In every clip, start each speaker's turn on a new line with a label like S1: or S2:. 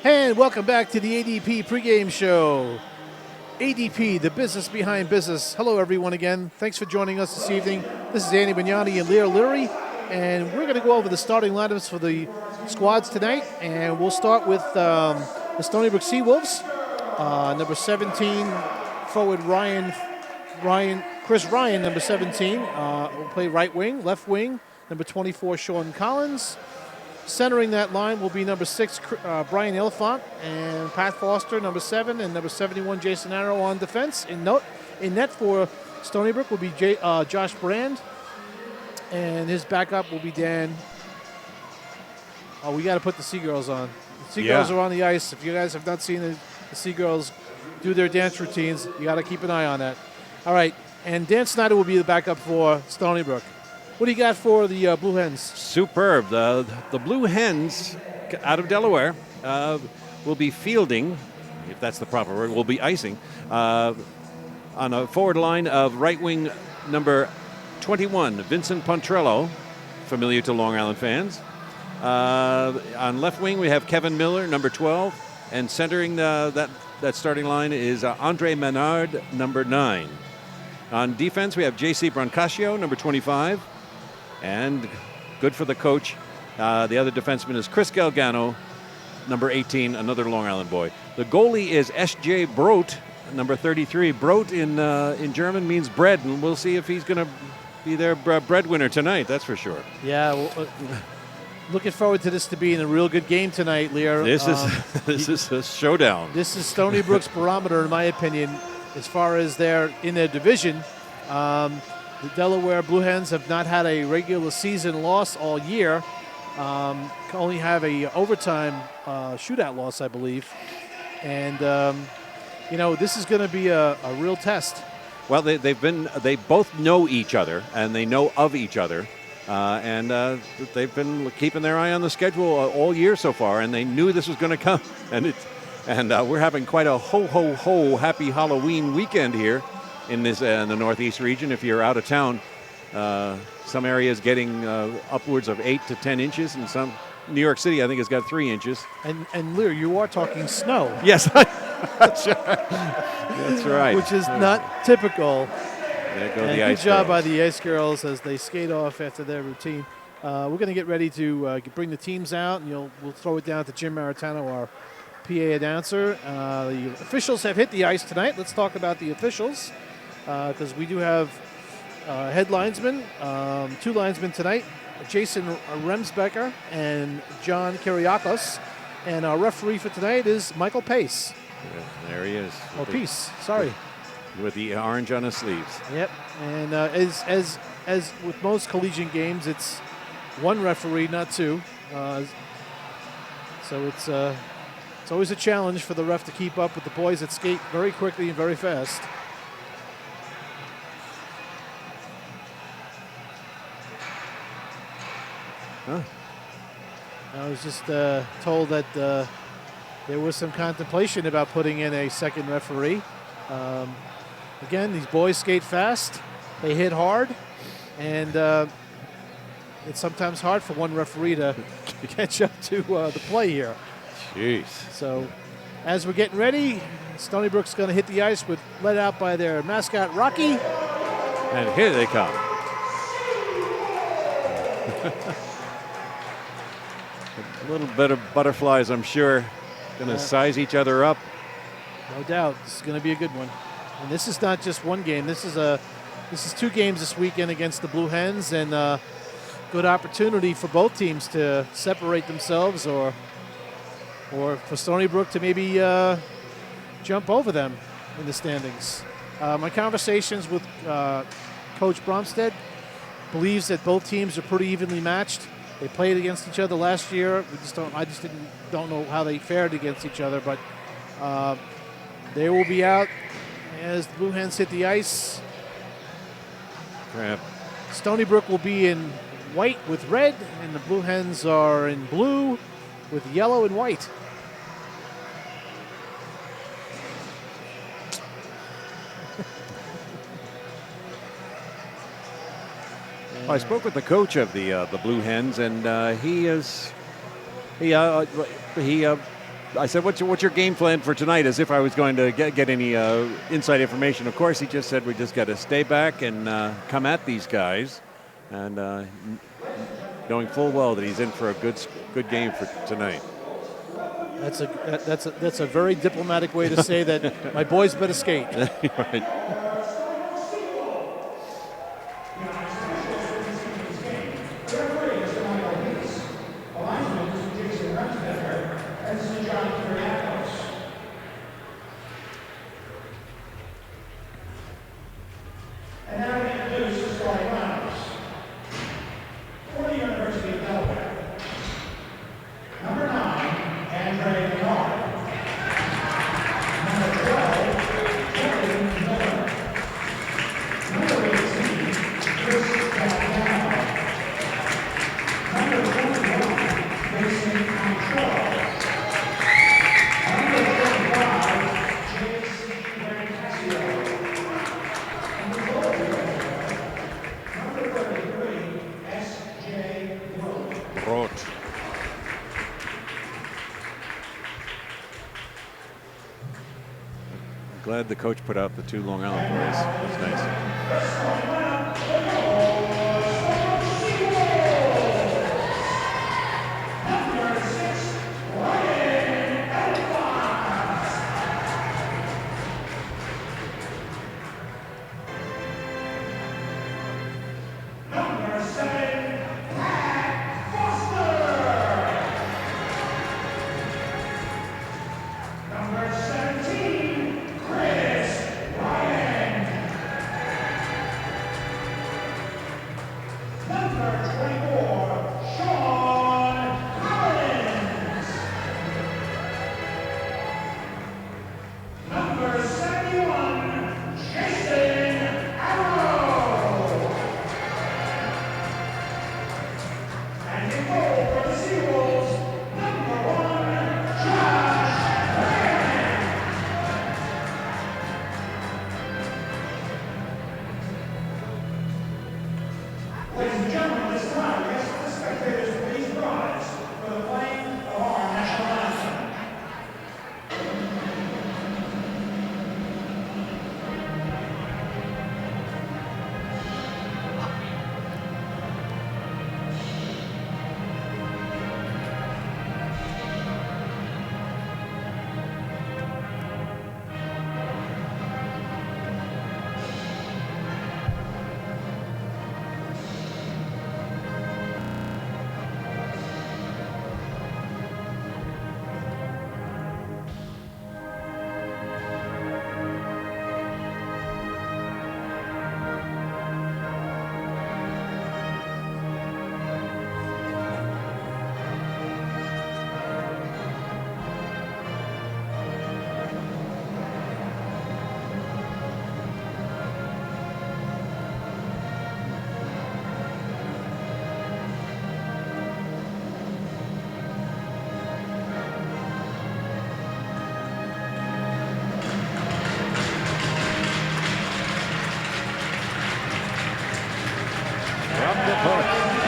S1: And welcome back to the ADP pregame show. ADP, the business behind business. Hello, everyone, again. Thanks for joining us this evening. This is Andy Bignani and Lear Leary, and we're going to go over the starting lineups for the squads tonight. And we'll start with the Stony Brook Seawolves. Number 17, forward Chris Ryan, number 17, will play right wing. Left wing, number 24, Sean Collins. Centering that line will be number 6, Brian Ilfont, and Pat Foster, number 7, and number 71, Jason Arrow on defense. In net for Stony Brook will be Josh Brand, and his backup will be Dan. Oh, we got to put the Seagirls on. The Seagirls are on the ice. If you guys have not seen the Seagirls do their dance routines, you got to keep an eye on that. All right, and Dan Snyder will be the backup for Stony Brook. What do you got for the Blue Hens?
S2: Superb. The Blue Hens out of Delaware will be fielding, if that's the proper word, will be icing on a forward line of right wing number 21, Vincent Pontrello, familiar to Long Island fans. On left wing, we have Kevin Miller, number 12, and centering that starting line is Andre Menard, number 9. On defense, we have J.C. Brancaccio, number 25. And good for the coach. The other defenseman is Chris Galgano, number 18, another Long Island boy. The goalie is S.J. Brote, number 33. Brote in German means bread, and we'll see if he's going to be their breadwinner tonight, that's for sure.
S1: Yeah, well, looking forward to this to being a real good game tonight, Lear.
S2: This is a showdown.
S1: This is Stony Brook's barometer, in my opinion, as far as they're in their division. The Delaware Blue Hens have not had a regular season loss all year. Only have a overtime shootout loss, I believe. And this is going to be a real test.
S2: Well, they both know each other and they know of each other, and they've been keeping their eye on the schedule all year so far, and they knew this was going to come. And we're having quite a ho happy Halloween weekend here in the Northeast region. If you're out of town, some areas getting upwards of 8 to 10 inches, and some New York City, I think, has got 3 inches.
S1: And Lear, you are talking snow.
S2: Yes, that's right. That's right.
S1: Which is not typical.
S2: There go
S1: and
S2: the Ice
S1: good job
S2: Girls.
S1: by the Ice Girls as they skate off after their routine. We're going to get ready to bring the teams out, and we'll throw it down to Jim Maritano, our PA announcer. The officials have hit the ice tonight. Let's talk about the officials, because we do have head linesmen, 2 linesmen tonight, Jason Remsbecker and John Kyriakos. And our referee for tonight is Michael Pace.
S2: Yeah, there he is.
S1: Oh, Peace, sorry.
S2: With the orange on his sleeves.
S1: Yep, and as with most collegiate games, it's 1 referee, not 2. So it's always a challenge for the ref to keep up with the boys that skate very quickly and very fast.
S2: Huh.
S1: I was just told that there was some contemplation about putting in a second referee. Again, these boys skate fast, they hit hard, and it's sometimes hard for one referee to catch up to the play here.
S2: Jeez.
S1: So as we're getting ready, Stony Brook's going to hit the ice led out by their mascot, Rocky.
S2: And here they come. A little bit of butterflies, I'm sure, going to size each other up.
S1: No doubt, this is going to be a good one. And this is not just one game. This is 2 games this weekend against the Blue Hens, and good opportunity for both teams to separate themselves, or for Stony Brook to maybe jump over them in the standings. My conversations with Coach Bromstead believes that both teams are pretty evenly matched. They played against each other last year. I just don't know how they fared against each other, but they will be out as the Blue Hens hit the ice.
S2: Crap.
S1: Stony Brook will be in white with red, and the Blue Hens are in blue with yellow and white.
S2: I spoke with the coach of the Blue Hens, and he I said, what's your game plan for tonight, as if I was going to get any inside information. Of course, he just said we just got to stay back and come at these guys, and knowing full well that he's in for a good game for tonight.
S1: That's a very diplomatic way to say that my boys better skate.
S2: Right.
S3: And now we introduce the starting lineups. For the University of Delaware, number 9, Andre Bernard. Number 12, Jordan Miller. Number 18, Chris Galliano. Number 21, Mason Control. Number 25, J.C. Brancasio.
S2: Brook. I'm glad the coach put out the 2 Long Island boys. That's nice.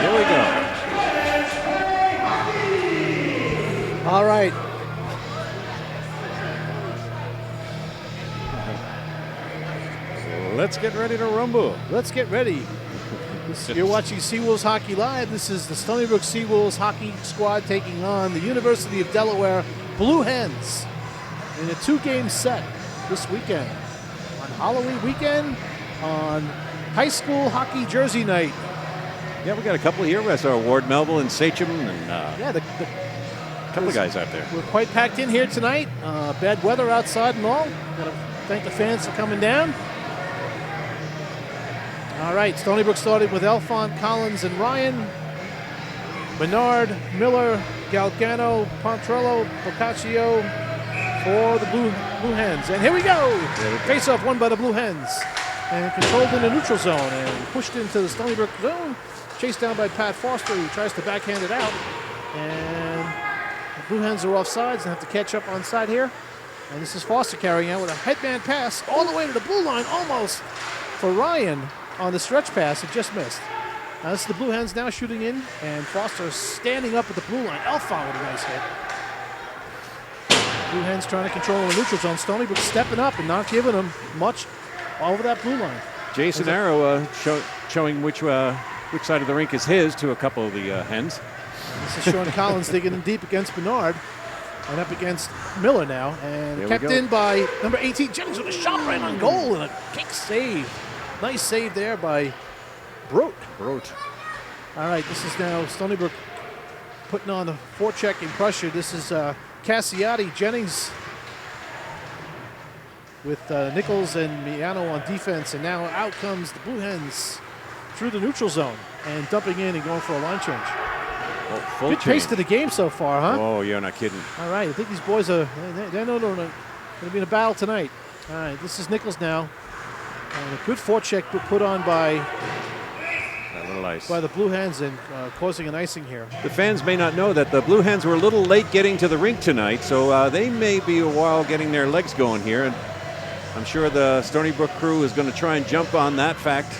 S2: Here we go.
S1: All right.
S2: Let's get ready to rumble.
S1: Let's get ready. You're watching Seawolves Hockey Live. This is the Stony Brook Seawolves Hockey Squad taking on the University of Delaware Blue Hens in a 2-game set this weekend. On Halloween weekend, on high school hockey jersey night.
S2: Yeah, we got a couple here. I saw Ward Melville and Sachem and
S1: Yeah,
S2: a couple of guys out there.
S1: we're quite packed in here tonight. Bad weather outside and all. Got to thank the fans for coming down. All right, Stony Brook started with Elfont, Collins, and Ryan. Bernard, Miller, Galgano, Pontrello, Boccaccio for the Blue Hens. And here we go! Face-off won by the Blue Hens. And controlled in the neutral zone and pushed into the Stony Brook zone. Chased down by Pat Foster, who tries to backhand it out. And the Blue Hens are off sides and have to catch up on side here. And this is Foster carrying out with a headman pass all the way to the blue line, almost for Ryan on the stretch pass. It just missed. Now this is the Blue Hens now shooting in, and Foster standing up at the blue line. Elfont with a nice hit. Blue Hens trying to control the neutral zone. Stony Brook stepping up and not giving them much over that blue line.
S2: Jason Arrow showing which side of the rink is his to a couple of the hens.
S1: This is Sean Collins digging in deep against Bernard. And up against Miller now. And kept in by number 18, Jennings with a shot right on goal and a kick save. Nice save there by Brook. All right, this is now Stony Brook putting on the forechecking pressure. This is Cassiati, Jennings with Nichols and Miano on defense. And now out comes the Blue Hens through the neutral zone and dumping in and going for a line change.
S2: Full
S1: Good pace to the game so far, huh?
S2: Oh, you're not kidding.
S1: All right, I think these boys are they're going to be in a battle tonight. All right, this is Nichols now. And a good forecheck put on by the Blue Hens and causing an icing here.
S2: The fans may not know that the Blue Hens were a little late getting to the rink tonight, so they may be a while getting their legs going here. And I'm sure the Stony Brook crew is going to try and jump on that fact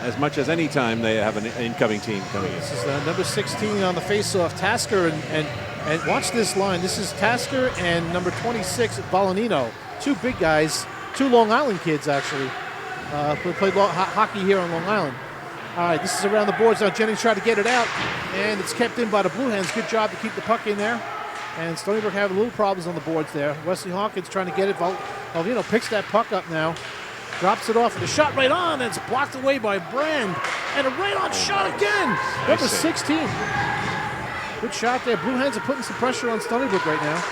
S2: as much as any time they have an incoming team coming in.
S1: This is number 16 on the face-off, Tasker, and watch this line. This is Tasker and number 26, Balanino. Two big guys, two Long Island kids, actually. Who played hockey here on Long Island. All right, this is around the boards now. Jennings tried to get it out, and it's kept in by the Blue Hens. Good job to keep the puck in there. And Stony Brook having little problems on the boards there. Wesley Hawkins trying to get it. Valvino picks that puck up now. Drops it off, and a shot right on, and it's blocked away by Brand. And a right-on shot again. Number 16. Good shot there. Blue Hens are putting some pressure on Stony Brook right now.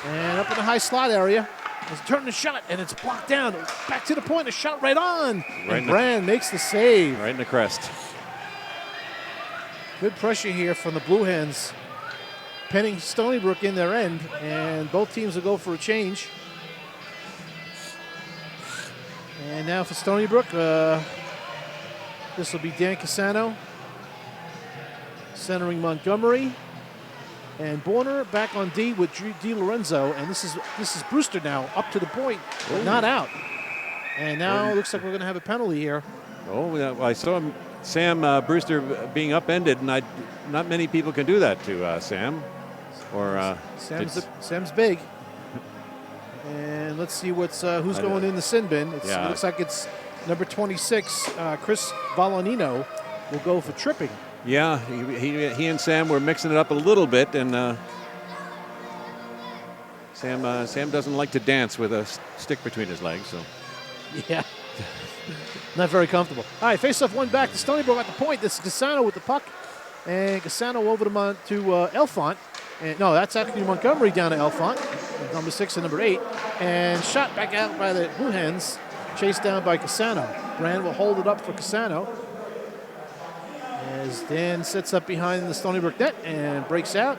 S1: And up in the high slot area. He's turning the shot, and it's blocked down. Back to the point, a shot right on. And Brand makes the save.
S2: Right in the crest.
S1: Good pressure here from the Blue Hens. Pinning Stony Brook in their end, and both teams will go for a change. And now for Stony Brook, this will be Dan Cassano, centering Montgomery, and Borner back on D with Di Lorenzo, and this is Brewster now up to the point, but not out. And now it looks like we're going to have a penalty here.
S2: Oh, I saw Sam Brewster being upended, and not many people can do that to Sam.
S1: Sam's big. And let's see who's going in the sin bin. It looks like it's number 26, Chris Valanino, will go for tripping.
S2: Yeah, he and Sam were mixing it up a little bit, and Sam doesn't like to dance with a stick between his legs, so.
S1: Yeah, not very comfortable. All right, face-off one back to Stony Brook at the point. This is Cassano with the puck, and Cassano over to Elfont. And no, that's actually Montgomery down to Elfont, number 6 and number 8, and shot back out by the Blue Hens, chased down by Cassano. Brand will hold it up for Cassano as Dan sets up behind the Stony Brook net and breaks out.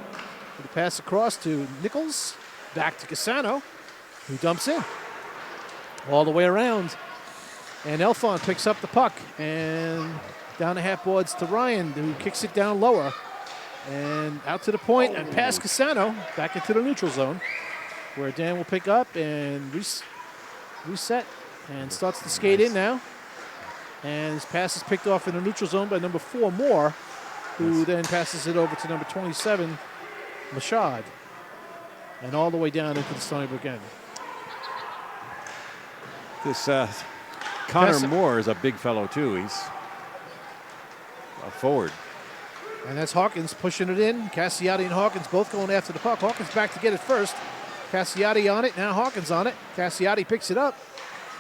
S1: With a pass across to Nichols, back to Cassano, who dumps in all the way around. And Elfont picks up the puck and down the half boards to Ryan, who kicks it down lower. And out to the point and past Cassano, back into the neutral zone, where Dan will pick up and reset and starts to skate in now. And his pass is picked off in the neutral zone by number 4, Moore, who then passes it over to number 27, Mashad. And all the way down into the Stony Brook end.
S2: This Connor Moore is a big fellow, too. He's a forward.
S1: And that's Hawkins pushing it in. Cassiati and Hawkins both going after the puck. Hawkins back to get it first. Cassiati on it. Now Hawkins on it. Cassiati picks it up.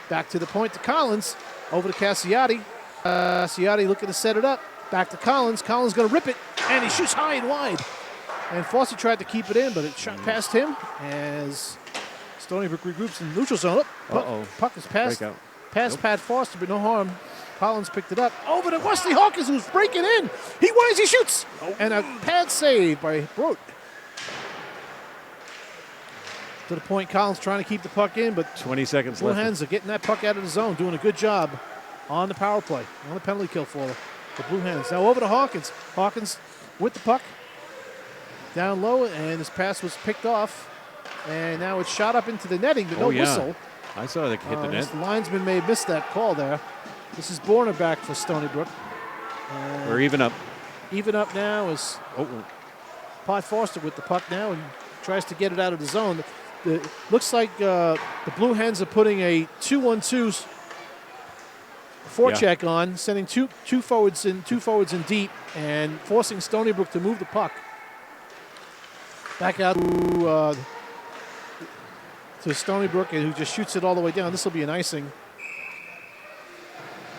S1: Back to the point to Collins. Over to Cassiati. Cassiati looking to set it up. Back to Collins. Collins going to rip it. And he shoots high and wide. And Fossey tried to keep it in, but it shot past him as Stony Brook regroups in the neutral zone. Puck is past Pat Foster, but no harm. Collins picked it up. Over to Wesley Hawkins, who's breaking in. He wins, he shoots. And a pad save by Brook. To the point, Collins trying to keep the puck in, but
S2: 20 seconds
S1: Blue
S2: left.
S1: Hens are getting that puck out of the zone, doing a good job on the power play, on the penalty kill for the Blue Hens. Now over to Hawkins. Hawkins with the puck. Down low, and his pass was picked off. And now it's shot up into the netting, but no whistle.
S2: I saw it hit the net.
S1: The linesman may have missed that call there. This is Borner back for Stony Brook.
S2: We're even up.
S1: Even up now is Pat Foster with the puck now and tries to get it out of the zone. looks like the Blue Hens are putting a 2-1-2 forecheck on, sending two forwards in deep, and forcing Stony Brook to move the puck back out to Stony Brook, and who just shoots it all the way down. This will be an icing.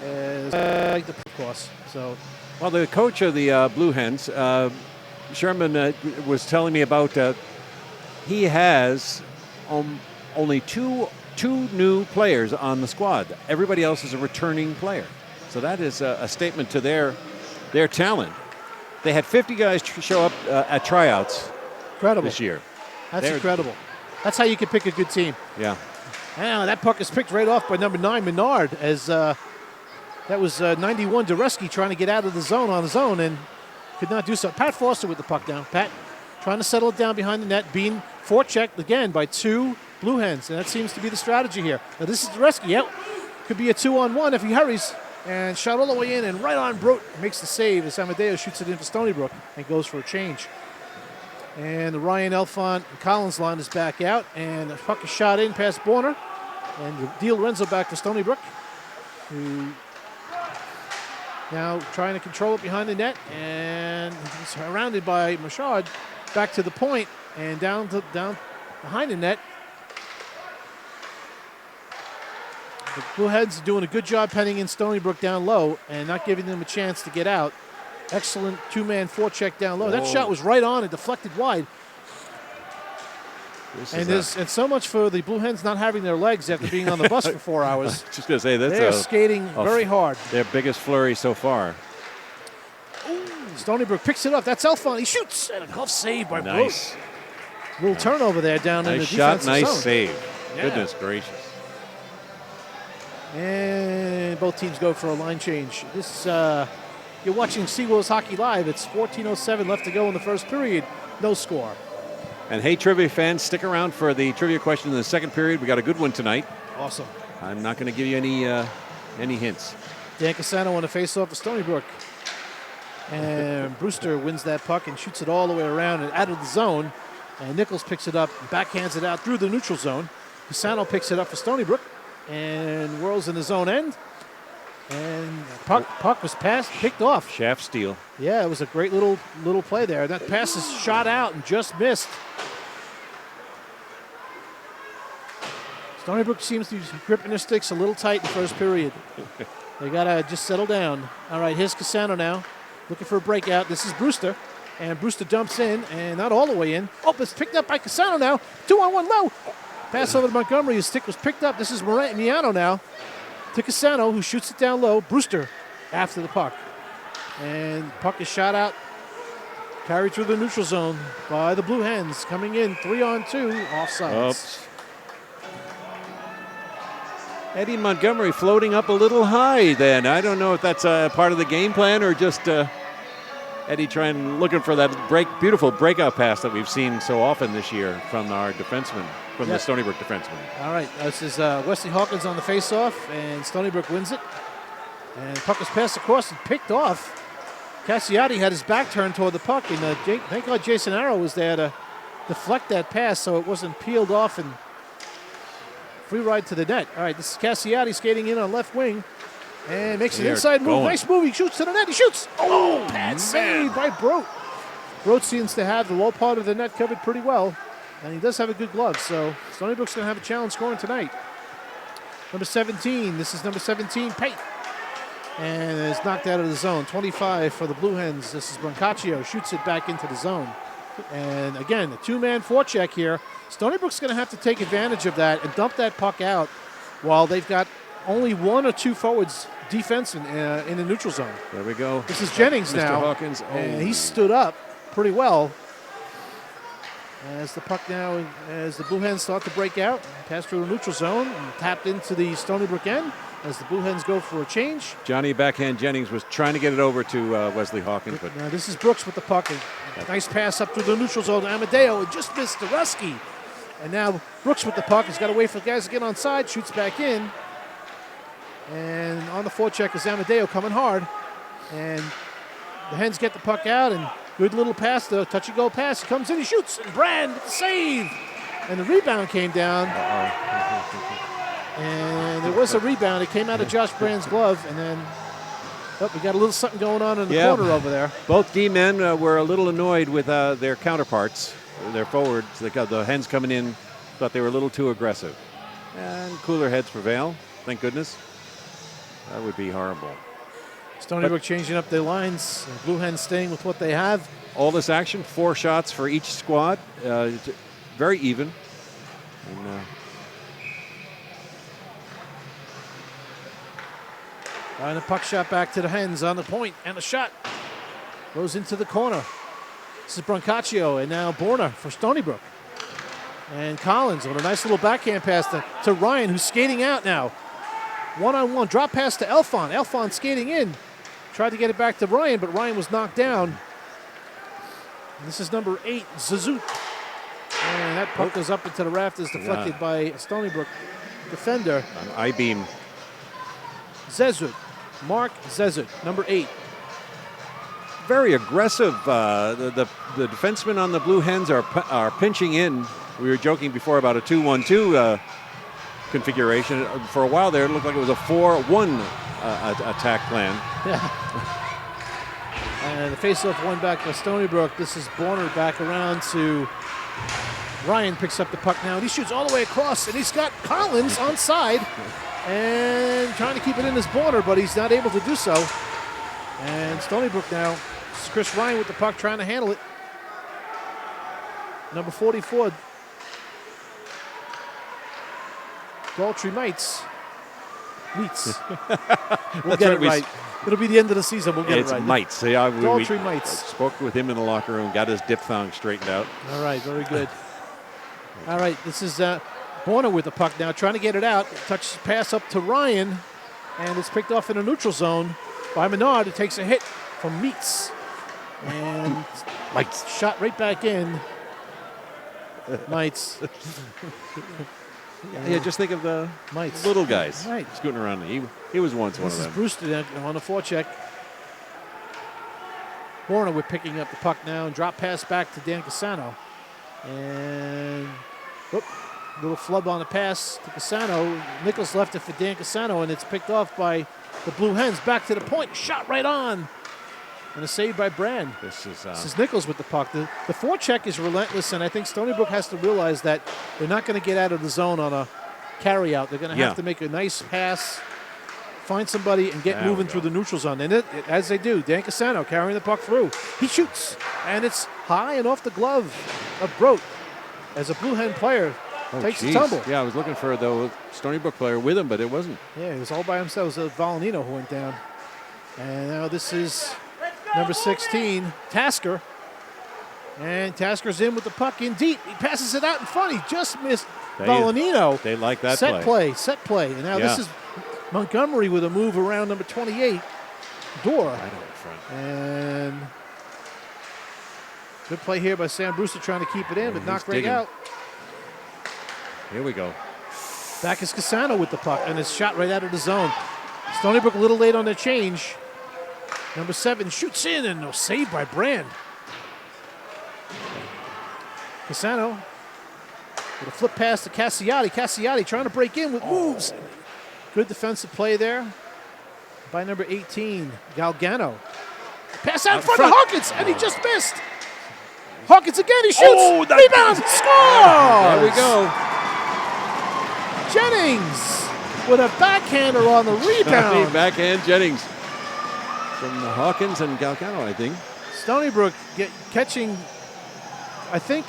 S1: The course. So,
S2: well, the coach of the Blue Hens, Sherman, was telling me about he has only two new players on the squad. Everybody else is a returning player. So that is a statement to their talent. They had 50 guys show up at tryouts this year.
S1: That's incredible. That's how you can pick a good team.
S2: Yeah.
S1: Now that puck is picked right off by number 9, Menard, as that was 91, Dureski, trying to get out of the zone on his own and could not do so. Pat Foster with the puck down. Pat trying to settle it down behind the net, being forechecked again by 2 Blue Hens, and that seems to be the strategy here. Now this is Dureski. Yep, could be a 2-on-1 if he hurries. And shot all the way in, and right on Brook makes the save as Amadeo shoots it in for Stony Brook and goes for a change. And the Ryan Elfont and Collins line is back out, and the puck is shot in past Borner. And Di Lorenzo back to Stony Brook, who now trying to control it behind the net, and he's surrounded by Machad. Back to the point, and down behind the net. The Blue Hens are doing a good job penning in Stony Brook down low and not giving them a chance to get out. Excellent 2-man forecheck down low. That shot was right on and deflected wide. And so much for the Blue Hens not having their legs after being on the bus for 4 hours.
S2: Just going to say,
S1: they're skating very hard.
S2: Their biggest flurry so far.
S1: Ooh, Stony Brook picks it up. That's Elfont. He shoots. And a glove save by Brook. Little turnover there down in the defensive zone.
S2: Nice save. Yeah. Goodness gracious.
S1: And both teams go for a line change. This you're watching Seawolves Hockey Live. It's 14:07 left to go in the first period. No score.
S2: And hey, trivia fans, stick around for the trivia question in the second period. We got a good one tonight.
S1: Awesome.
S2: I'm not going to give you any hints.
S1: Dan Casano on the face-off of Stony Brook. And Brewster wins that puck and shoots it all the way around and out of the zone. And Nichols picks it up and backhands it out through the neutral zone. Casano picks it up for Stony Brook and whirls in his own end. And puck was picked off.
S2: Shaft steal.
S1: Yeah, it was a great little play there. That pass is shot out and just missed. Stony Brook seems to be gripping their sticks a little tight in the first period. They got to just settle down. All right, here's Casano now, looking for a breakout. This is Brewster, and Brewster dumps in, and not all the way in. Oh, it's picked up by Casano now. 2-on-1 low. Pass over to Montgomery. His stick was picked up. This is Miano now to Casano, who shoots it down low. Brewster after the puck. And puck is shot out, carried through the neutral zone by the Blue Hens. Coming in 3-on-2, offsides.
S2: Oops. Eddie Montgomery floating up a little high then. I don't know if that's a part of the game plan or just Eddie looking for that beautiful breakout pass that we've seen so often this year from our defenseman, from the Stony Brook defenseman.
S1: All right, this is Wesley Hawkins on the faceoff, and Stony Brook wins it. And puck is passed across and picked off. Cassiati had his back turned toward the puck, and thank God Jason Arrow was there to deflect that pass so it wasn't peeled off and free ride to the net. All right, this is Cassiati skating in on left wing and makes an inside move. Nice move. He shoots to the net. He shoots. Oh, bad save by Brook. Brook seems to have the low part of the net covered pretty well, and he does have a good glove. So Stony Brook's going to have a challenge scoring tonight. Number 17. This is number 17, Pate. And it's knocked out of the zone. 25 for the Blue Hens. This is Brancaccio. Shoots it back into the zone. And again, a 2-man forecheck here. Stony Brook's going to have to take advantage of that and dump that puck out while they've got only 1 or 2 forwards defense in the neutral zone.
S2: There we go.
S1: This is Jennings
S2: Mr.
S1: now.
S2: Hawkins. Oh.
S1: And he stood up pretty well. As the puck now, as the Blue Hens start to break out, pass through the neutral zone and tapped into the Stony Brook end as the Blue Hens go for a change.
S2: Johnny Backhand Jennings was trying to get it over to Wesley Hawkins. But
S1: now this is Brooks with the puck. A nice pass up through the neutral zone to Amadeo. It just missed Dureski. And now Brooks with the puck. He's got to wait for the guys to get on side. Shoots back in. And on the forecheck is Amadeo coming hard. And the Hens get the puck out. And good little pass, the touch-and-go pass. He comes in, he shoots. And Brand with the save. And the rebound came down. And there was a rebound. It came out of Josh Brand's glove, and then we got a little something going on in the corner over there.
S2: Both D-men were a little annoyed with their counterparts, their forwards. The Hens coming in, thought they were a little too aggressive. And cooler heads prevail, thank goodness. That would be horrible.
S1: Stony Brook changing up their lines. Blue Hens staying with what they have.
S2: All this action, 4 shots for each squad. It's very even.
S1: And the puck shot back to the Hens on the point, and the shot goes into the corner. This is Brancaccio, and now Borna for Stony Brook. And Collins with a nice little backhand pass to Ryan, who's skating out now. One-on-one, drop pass to Elfon. Elfon skating in. Tried to get it back to Ryan, but Ryan was knocked down. And this is number 8, Zazut. And that puck goes up into the rafters, deflected by a Stony Brook defender.
S2: An I-beam.
S1: Zezut. Mark Zezut, number 8.
S2: Very aggressive. The defensemen on the Blue Hens are pinching in. We were joking before about a 2-1-2 configuration. For a while there, it looked like it was a 4-1 attack plan.
S1: Yeah. And the faceoff won back to Stony Brook. This is Borner back around to Ryan, picks up the puck now, and he shoots all the way across, and he's got Collins on side and trying to keep it in his border, but he's not able to do so. And Stony Brook now, this is Chris Ryan with the puck trying to handle it. Number 44, Daltrey Meets. We'll get it right. It'll be the end of the season. We'll get it right.
S2: It's Mites. Yeah,
S1: Daltrey Meets.
S2: Spoke with him in the locker room, got his diphthong straightened out.
S1: All right, very good. All right, this is Borna with the puck now, trying to get it out. Touch pass up to Ryan, and it's picked off in a neutral zone by Menard. It takes a hit from Meets. And
S2: Mites.
S1: Shot right back in. Mites.
S2: Yeah, just think of the
S1: Mites.
S2: little guys
S1: Right.
S2: scooting around. He was once one of
S1: This is
S2: them.
S1: Brewster on the forecheck. Borna with picking up the puck now and drop pass back to Dan Casano. And little flub on the pass to Casano. Nichols left it for Dan Casano, and it's picked off by the Blue Hens. Back to the point, shot right on. And a save by Brand.
S2: This
S1: is Nichols with the puck. The forecheck is relentless, and I think Stony Brook has to realize that they're not going to get out of the zone on a carry-out. They're going to have to make a nice pass, find somebody, and get moving through the neutral zone. And as they do, Dan Casano carrying the puck through. He shoots, and it's high and off the glove of Brook as a Blue Hen player takes a tumble.
S2: Yeah, I was looking for the Stony Brook player with him, but it wasn't.
S1: Yeah, he was all by himself. It was Valenino who went down. And now this is number 16, Tasker. And Tasker's in with the puck in deep. He passes it out in front. He just missed Valenino.
S2: They like that
S1: set play. And now this is Montgomery with a move around number 28, Door.
S2: Right in front.
S1: And good play here by Sam Brewster trying to keep it in, but knocked right out.
S2: Here we go.
S1: Back is Casano with the puck, and it's shot right out of the zone. Stony Brook a little late on their change. Number 7 shoots in, and no save by Brand. Casano with a flip pass to Cassiati. Cassiati trying to break in with moves. Good defensive play there by number 18, Galgano. Pass out in front of Hawkins, and he just missed. Hawkins again, he shoots. Rebound, scores!
S2: There we go.
S1: Jennings with a backhander on the rebound.
S2: Backhand Jennings from Hawkins and Galgano, I think.
S1: Stony Brook catching, I think,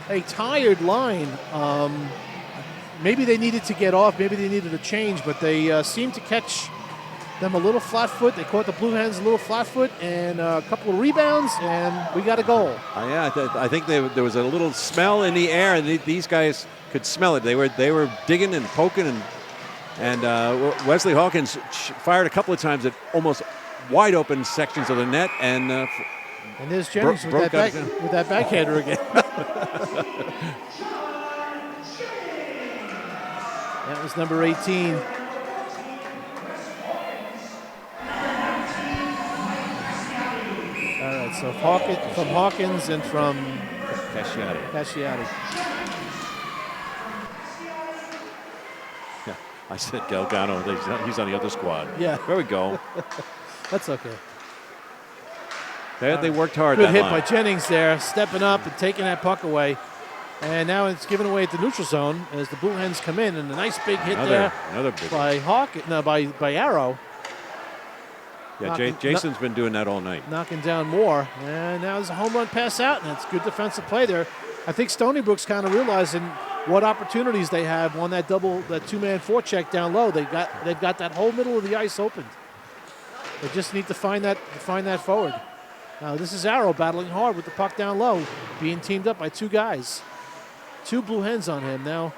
S1: a tired line. Maybe they needed to get off. Maybe they needed a change, but they seemed to catch them a little flat foot. They caught the Blue Hens a little flat foot and a couple of rebounds, and we got a goal.
S2: I think there was a little smell in the air, and these guys could smell it. They were digging and poking, and Wesley Hawkins fired a couple of times at almost wide open sections of the net, and
S1: there's Jennings with that backhander again. That was number 18. All right, so from Hawkins and from
S2: Casciati. I said Delgado. He's on the other squad.
S1: Yeah.
S2: There we go.
S1: That's okay.
S2: They worked hard.
S1: Good
S2: that
S1: hit
S2: line.
S1: by Jennings there, stepping up and taking that puck away. And now it's given away at the neutral zone as the Blue Hens come in, and a nice big hit there
S2: Another big
S1: by by Arrow.
S2: Yeah, Jason's been doing that all night.
S1: Knocking down more. And now there's a home run pass out, and it's good defensive play there. I think Stony Brook's kind of realizing what opportunities they have on that two-man forecheck down low. They've got that whole middle of the ice opened. They just need to find that forward. Now this is Arrow battling hard with the puck down low, being teamed up by two guys. Two Blue Hens on him. Now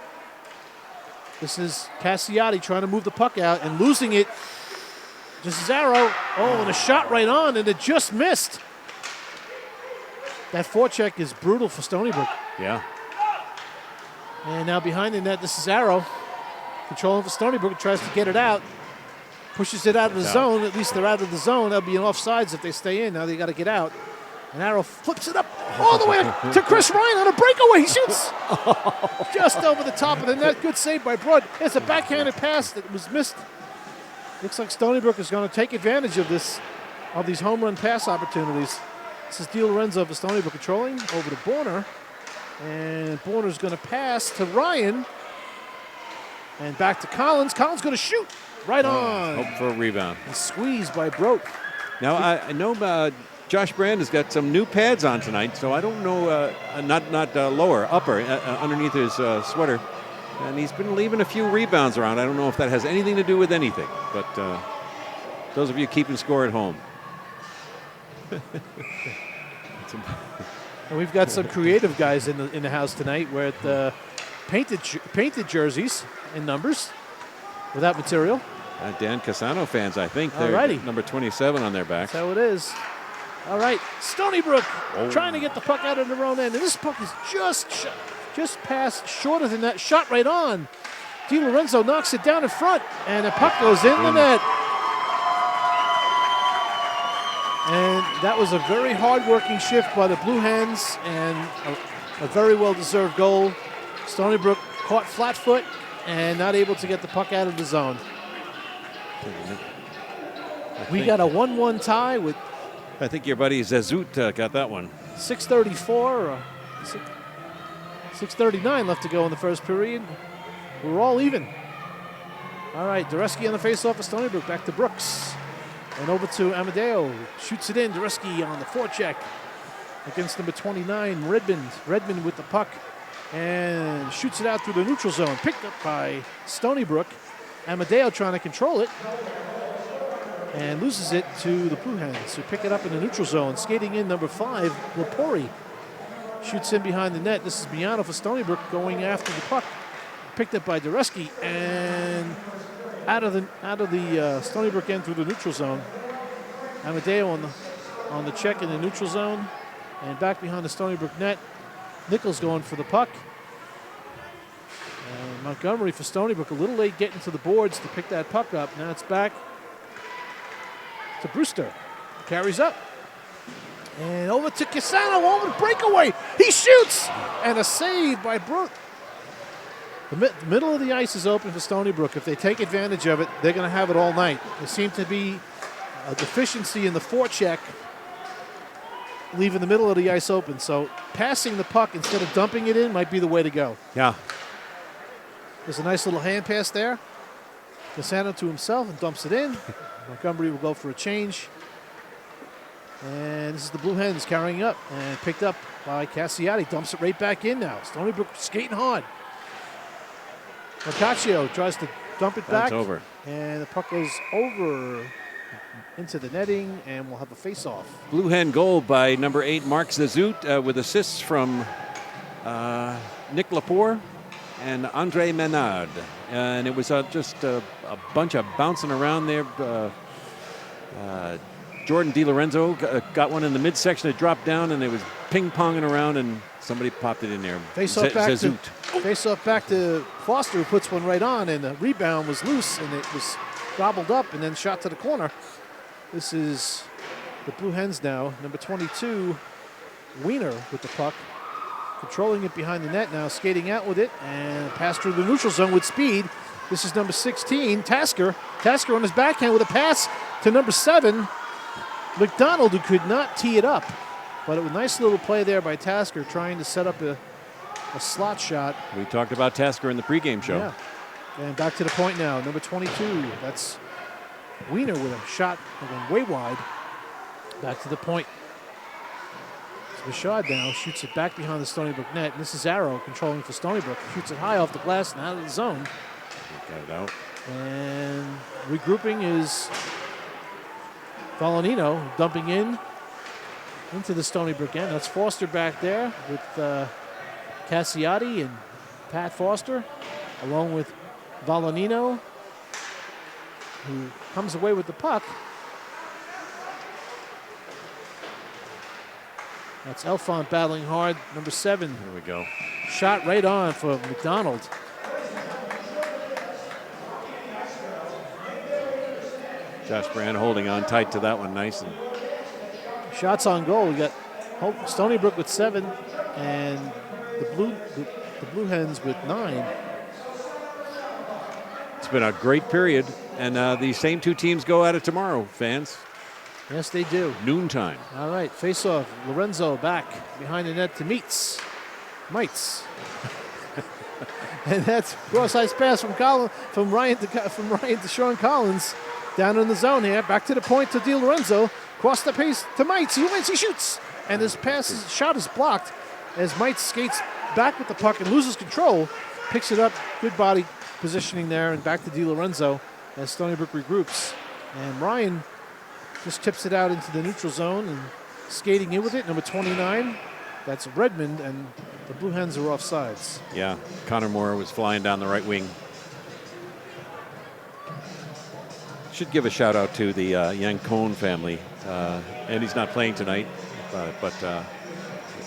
S1: this is Cassiati trying to move the puck out and losing it. This is Arrow. Oh, and a shot right on, and it just missed. That forecheck is brutal for Stony Brook.
S2: Yeah.
S1: And now behind the net, this is Arrow. Controlling for Stony Brook, tries to get it out. Pushes it out of the zone. At least they're out of the zone. That'll be an offsides if they stay in. Now they got to get out. And Arrow flips it up all the way to Chris Ryan on a breakaway. He shoots just over the top of the net. Good save by Brook. It's a backhanded pass that was missed. Looks like Stony Brook is going to take advantage of these home run pass opportunities. This is Di Lorenzo for Stony Brook controlling over to Borner. And Borner's going to pass to Ryan. And back to Collins. Collins going to shoot right on.
S2: Hope for a rebound.
S1: And squeezed by Brook.
S2: Now, I know Josh Brand has got some new pads on tonight, so I don't know, not lower, upper, underneath his sweater. And he's been leaving a few rebounds around. I don't know if that has anything to do with anything, but those of you keeping score at home.
S1: And we've got some creative guys in the house tonight with painted jerseys and numbers without material.
S2: Dan Casano fans, I think. They're
S1: Alrighty.
S2: number 27 on their back.
S1: That's how it is. All right, Stony Brook trying to get the puck out of their own end, and this puck is just passed shorter than that. Shot right on. Di Lorenzo knocks it down in front, and the puck goes in the net. And that was a very hard-working shift by the Blue Hens, and a very well-deserved goal. Stony Brook caught flat foot and not able to get the puck out of the zone. We got a 1-1 tie with
S2: I think your buddy Zezut got that one.
S1: 6:34, 6:39 left to go in the first period. We're all even. All right, Dureski on the faceoff of Stony Brook. Back to Brooks. And over to Amadeo. Shoots it in. Dureski on the forecheck against number 29, Redmond. Redmond with the puck. And shoots it out through the neutral zone. Picked up by Stony Brook. Amadeo trying to control it. And loses it to the Blue Hens, who pick it up in the neutral zone. Skating in number 5, Lapori. Shoots in behind the net. This is Biano for Stony Brook going after the puck. Picked up by Dureski and out of the Stony Brook end through the neutral zone. Amadeo on the check in the neutral zone and back behind the Stony Brook net. Nichols going for the puck. And Montgomery for Stony Brook a little late getting to the boards to pick that puck up. Now it's back to Brewster. Carries up. And over to Casano, over the breakaway. He shoots! And a save by Brook. The middle of the ice is open for Stony Brook. If they take advantage of it, they're going to have it all night. There seemed to be a deficiency in the forecheck, leaving the middle of the ice open. So passing the puck instead of dumping it in might be the way to go.
S2: Yeah.
S1: There's a nice little hand pass there. Casano to himself and dumps it in. Montgomery will go for a change. And this is the Blue Hens carrying up and picked up by Cassiati. Dumps it right back in now. Stony Brook skating hard. Boccaccio tries to dump it back.
S2: That's over.
S1: And the puck goes over into the netting, and we'll have a face-off.
S2: Blue Hen goal by number 8, Mark Zezut, with assists from Nick Lepore and Andre Menard. And it was just a bunch of bouncing around there. Jordan Di Lorenzo got one in the midsection. It dropped down, and it was ping-ponging around, and somebody popped it in there.
S1: Face-off back to Foster, who puts one right on, and the rebound was loose, and it was gobbled up and then shot to the corner. This is the Blue Hens now. Number 22, Wiener with the puck. Controlling it behind the net now, skating out with it, and pass through the neutral zone with speed. This is number 16, Tasker. Tasker on his backhand with a pass to number 7, McDonald, who could not tee it up. But it was a nice little play there by Tasker trying to set up a slot shot.
S2: We talked about Tasker in the pregame show.
S1: Yeah. And back to the point now, number 22. That's Wiener with a shot that went way wide. Back to the point. Bashad now shoots it back behind the Stony Brook net. And this is Arrow controlling for Stony Brook. Shoots it high off the glass and out of the zone.
S2: Got it out.
S1: And regrouping is Valanino dumping into the Stony Brook end. That's Foster back there with Cassiotti and Pat Foster, along with Valanino, who comes away with the puck. That's Elfont battling hard, number 7.
S2: There we go.
S1: Shot right on for McDonald.
S2: Josh Brand holding on tight to that one, nice. And
S1: Shots on goal. We got Stony Brook with 7 and the Blue Hens with 9.
S2: it's been a great period, and these same two teams go at it tomorrow, fans.
S1: Yes, they do.
S2: Noontime.
S1: All right, face-off. Lorenzo back behind the net to Mites. And that's cross-ice pass from Ryan to Sean Collins. Down in the zone here. Back to the point to Di Lorenzo. Cross the pace to Mites. He wins. He shoots. And his shot is blocked as Mites skates back with the puck and loses control. Picks it up. Good body positioning there. And back to Di Lorenzo as Stony Brook regroups. And Ryan just tips it out into the neutral zone and skating in with it. Number 29. That's Redmond. And the Blue Hens are offsides.
S2: Yeah, Connor Moore was flying down the right wing. Should give a shout out to the Yancone family. And he's not playing tonight, but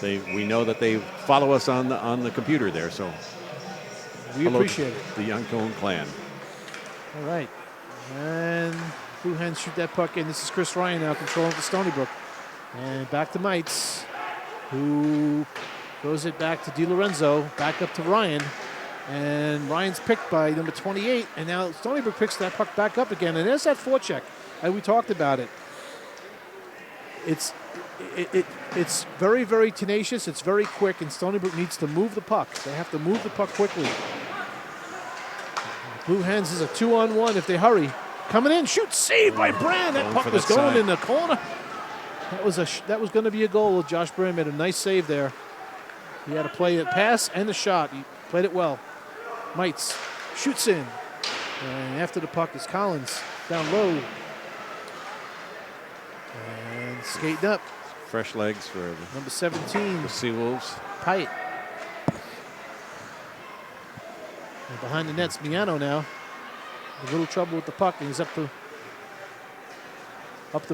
S2: we know that they follow us on the computer there. So
S1: we appreciate it.
S2: The Yancone clan.
S1: All right, and Blue Hens shoot that puck in. This is Chris Ryan now controlling for Stony Brook, and back to Mites, who throws it back to Di Lorenzo, back up to Ryan. And Ryan's picked by number 28, and now Stony Brook picks that puck back up again. And there's that forecheck, and we talked about it. It's very, very tenacious. It's very quick, and Stony Brook needs to move the puck. They have to move the puck quickly. Blue Hens is a 2-on-1 if they hurry. Coming in, shoot, save by Brand. That puck was going in the corner. That was going to be a goal. Josh Brand made a nice save there. He had to play the pass and the shot. He played it well. Mites shoots in. And after the puck is Collins down low. And skating up.
S2: Fresh legs for
S1: number 17.
S2: The Seawolves.
S1: Pite. And behind the net's Miano now. A little trouble with the puck, and he's up the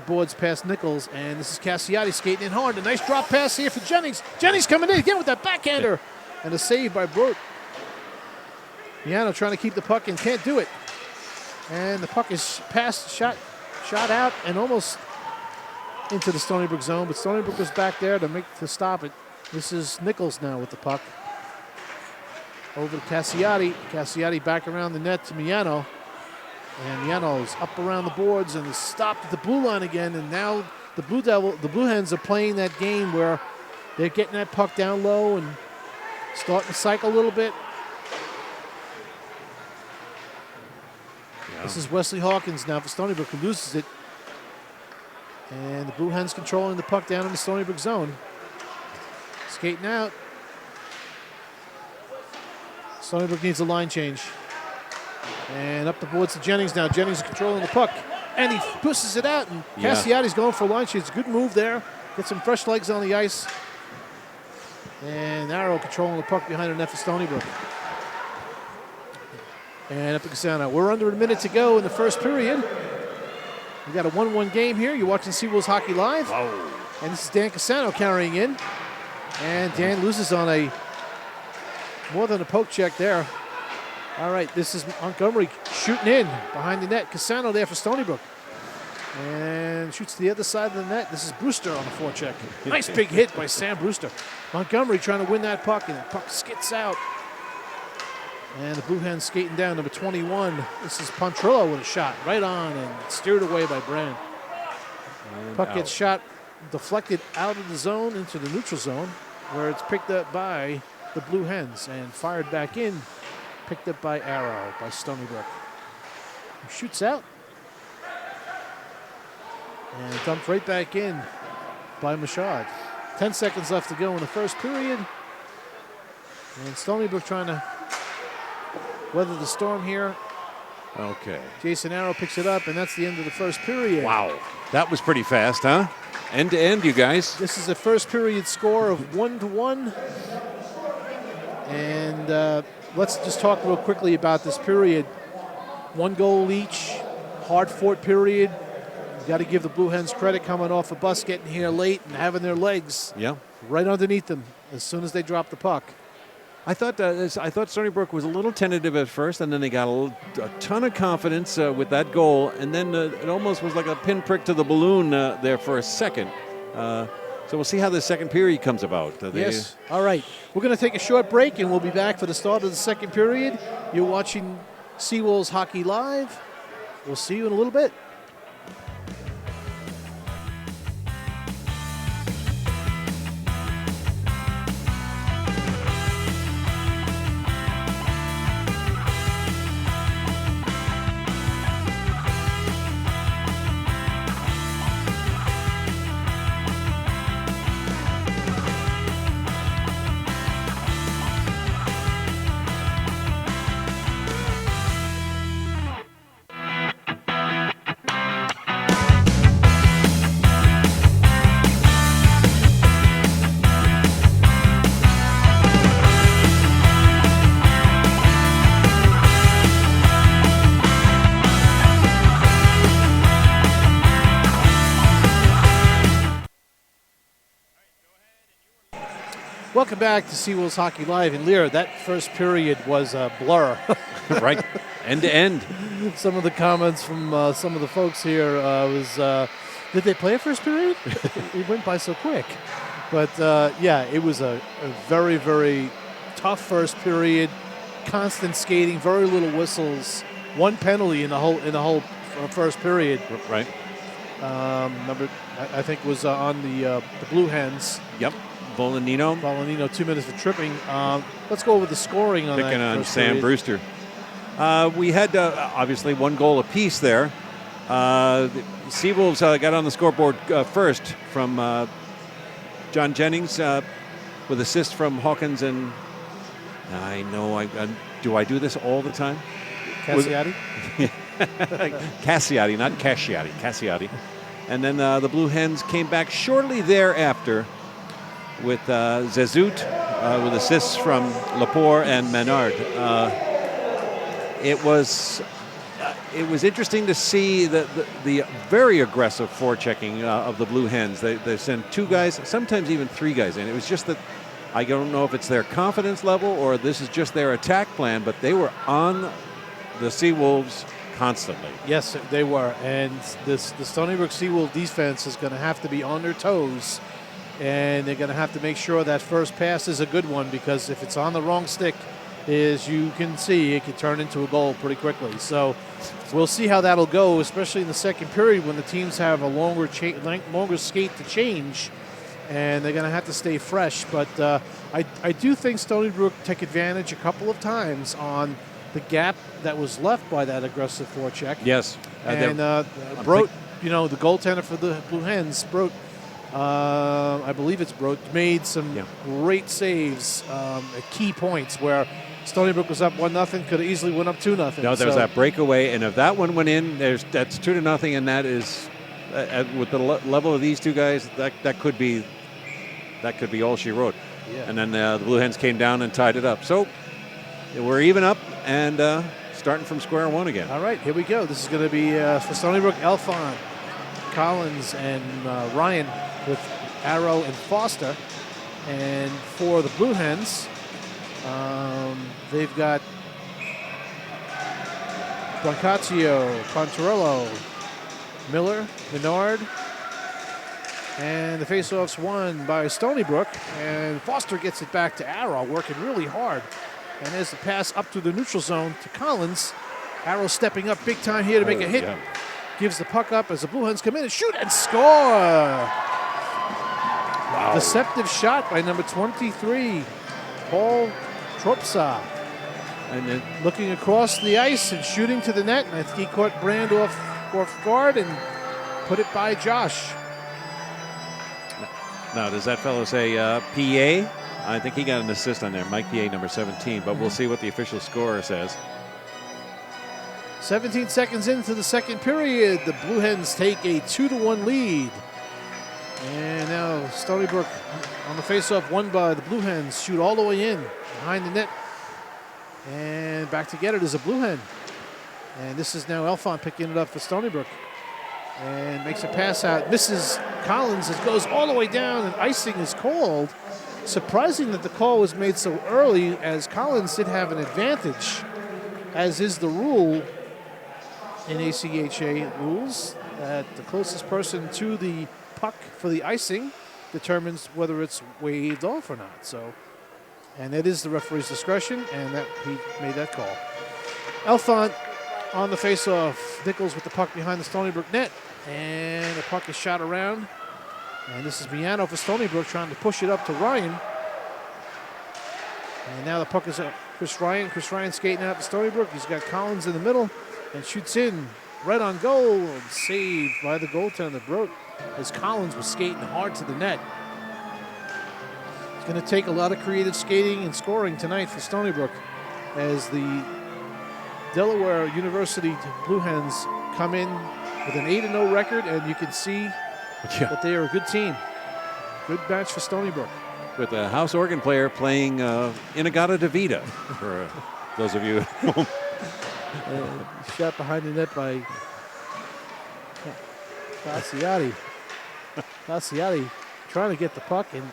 S1: boards past Nichols. And this is Cassiotti skating in hard. A nice drop pass here for Jennings. Jennings coming in again with that backhander. And a save by Brook. Miano trying to keep the puck and can't do it. And the puck is passed, shot out, and almost into the Stony Brook zone. But Stony Brook was back there to stop it. This is Nichols now with the puck. Over to Cassiotti. Cassiotti back around the net to Miano. And Miano's up around the boards and is stopped at the blue line again. And now the Blue Hens are playing that game where they're getting that puck down low and starting to cycle a little bit. Yeah. This is Wesley Hawkins now for Stony Brook, who loses it. And the Blue Hens controlling the puck down in the Stony Brook zone. Skating out. Stony Brook needs a line change. And up the boards to Jennings now. Jennings is controlling the puck. And he pushes it out. And Cassiotti's going for a line change. Good move there. Get some fresh legs on the ice. And Arrow controlling the puck behind the net for Stony Brook. And up to Casano. We're under a minute to go in the first period. We got a 1-1 game here. You're watching Seawolves Hockey Live.
S2: Oh.
S1: And this is Dan Casano carrying in. And Dan loses on more than a poke check there. All right, this is Montgomery shooting in behind the net. Casano there for Stony Brook. And shoots to the other side of the net. This is Brewster on the forecheck. Nice big hit by Sam Brewster. Montgomery trying to win that puck, and the puck skids out. And the Blue Hens skating down, number 21. This is Pontrillo with a shot right on and steered away by Brand. Puck gets shot, deflected out of the zone into the neutral zone, where it's picked up by the Blue Hens and fired back in, picked up by Arrow, by Stony Brook. Who shoots out and dumped right back in by Machad. 10 seconds left to go in the first period. And Stony Brook trying to weather the storm here.
S2: Okay.
S1: Jason Arrow picks it up, and that's the end of the first period.
S2: Wow. That was pretty fast, huh? End to end, you guys.
S1: This is a first period score of 1-1. And let's just talk real quickly about this period. 1 goal each, hard-fought period. You got to give the Blue Hens credit coming off a bus, getting here late, and having their legs right underneath them as soon as they drop the puck.
S2: I thought Stony Brook was a little tentative at first, and then they got a ton of confidence with that goal, and then it almost was like a pinprick to the balloon there for a second. So we'll see how the second period comes about.
S1: Yes. All right. We're going to take a short break, and we'll be back for the start of the second period. You're watching Seawolves Hockey Live. We'll see you in a little bit. Welcome back to Seawolves Hockey Live. And Lear, that first period was a blur.
S2: Right, end to end.
S1: Some of the comments from some of the folks here was, did they play a first period? It went by so quick. But yeah, it was a very, very tough first period. Constant skating, very little whistles. 1 penalty in the whole first period.
S2: Right.
S1: I think was on the Blue Hens.
S2: Yep. Bolanino,
S1: 2 minutes for tripping. Let's go over the scoring on
S2: picking
S1: that.
S2: on Sam Brewster. We had obviously 1 goal apiece there. The Seawolves got on the scoreboard first from John Jennings with assist from Hawkins, and I know do I do this all the time?
S1: Cassiati?
S2: Cassiati, not Casciati. Cassiati. And then the Blue Hens came back shortly thereafter with Zezut with assists from Lepore and Menard. It was interesting to see the very aggressive forechecking of the Blue Hens. They sent 2 guys, sometimes even 3 guys in. It was just that I don't know if it's their confidence level or this is just their attack plan, but they were on the Seawolves constantly.
S1: Yes, they were. And the Stony Brook Seawolves defense is going to have to be on their toes. And they're going to have to make sure that first pass is a good one, because if it's on the wrong stick, as you can see, it could turn into a goal pretty quickly. So we'll see how that'll go, especially in the second period when the teams have a longer skate to change, and they're going to have to stay fresh. But I do think Stony Brook took advantage a couple of times on the gap that was left by that aggressive forecheck.
S2: Yes.
S1: And Broat, the goaltender for the Blue Hens, Broat, I believe it's Brook, made some great saves at key points where Stony Brook was up 1-0, could have easily went up 2-0.
S2: No, there was that breakaway, and if that one went in, that's 2-0, and that is with the level of these 2 guys, that could be all she wrote.
S1: Yeah.
S2: And then the Blue Hens came down and tied it up. So we're even up and starting from square one again.
S1: All right, here we go. This is going to be for Stony Brook, Elfon, Collins, and Ryan with Arrow and Foster. And for the Blue Hens, they've got Brancaccio, Pontarello, Miller, Menard, and the faceoff's won by Stony Brook. And Foster gets it back to Arrow, working really hard And there's the pass up to the neutral zone to Collins. Arrow stepping up big time here to make a hit.
S2: Yeah.
S1: Gives the puck up as the Blue Hens come in and shoot and score.
S2: Wow.
S1: Deceptive shot by number 23, Paul Tropsa.
S2: And then
S1: Looking across the ice and shooting to the net. And I think he caught Brand off guard and put it by Josh.
S2: now, does that fellow say PA? I think he got an assist on there, Mike PA, number 17. But we'll see what the official scorer says.
S1: 17 seconds into the second period, the Blue Hens take a 2-1 lead. And now Stony Brook on the faceoff, won by the Blue Hens. Shoot all the way in behind the net. And back to get it is a Blue Hen. And this is now Elfont picking it up for Stony Brook. And makes a pass out. Misses Collins. It goes all the way down, and icing is called. Surprising that the call was made so early, as Collins did have an advantage, as is the rule in ACHA rules, that the closest person to the puck for the icing determines whether it's waved off or not. So, and it is the referee's discretion, and that he made that call. Elfont on the face-off. Nichols with the puck behind the Stony Brook net, and the puck is shot around. And this is Miano for Stony Brook trying to push it up to Ryan. And now the puck is up. Chris Ryan skating out to Stony Brook. He's got Collins in the middle and shoots in right on goal. Saved by the goaltender, Brook, as Collins was skating hard to the net. It's going to take a lot of creative skating and scoring tonight for Stony Brook, as the Delaware University Blue Hens come in with an 8-0 record, and you can see that they are a good team. Good match for Stony Brook.
S2: With a house organ player playing Inagata Davida, for those of you at home.
S1: Shot behind the net by Cassiati. Cassiati trying to get the puck, and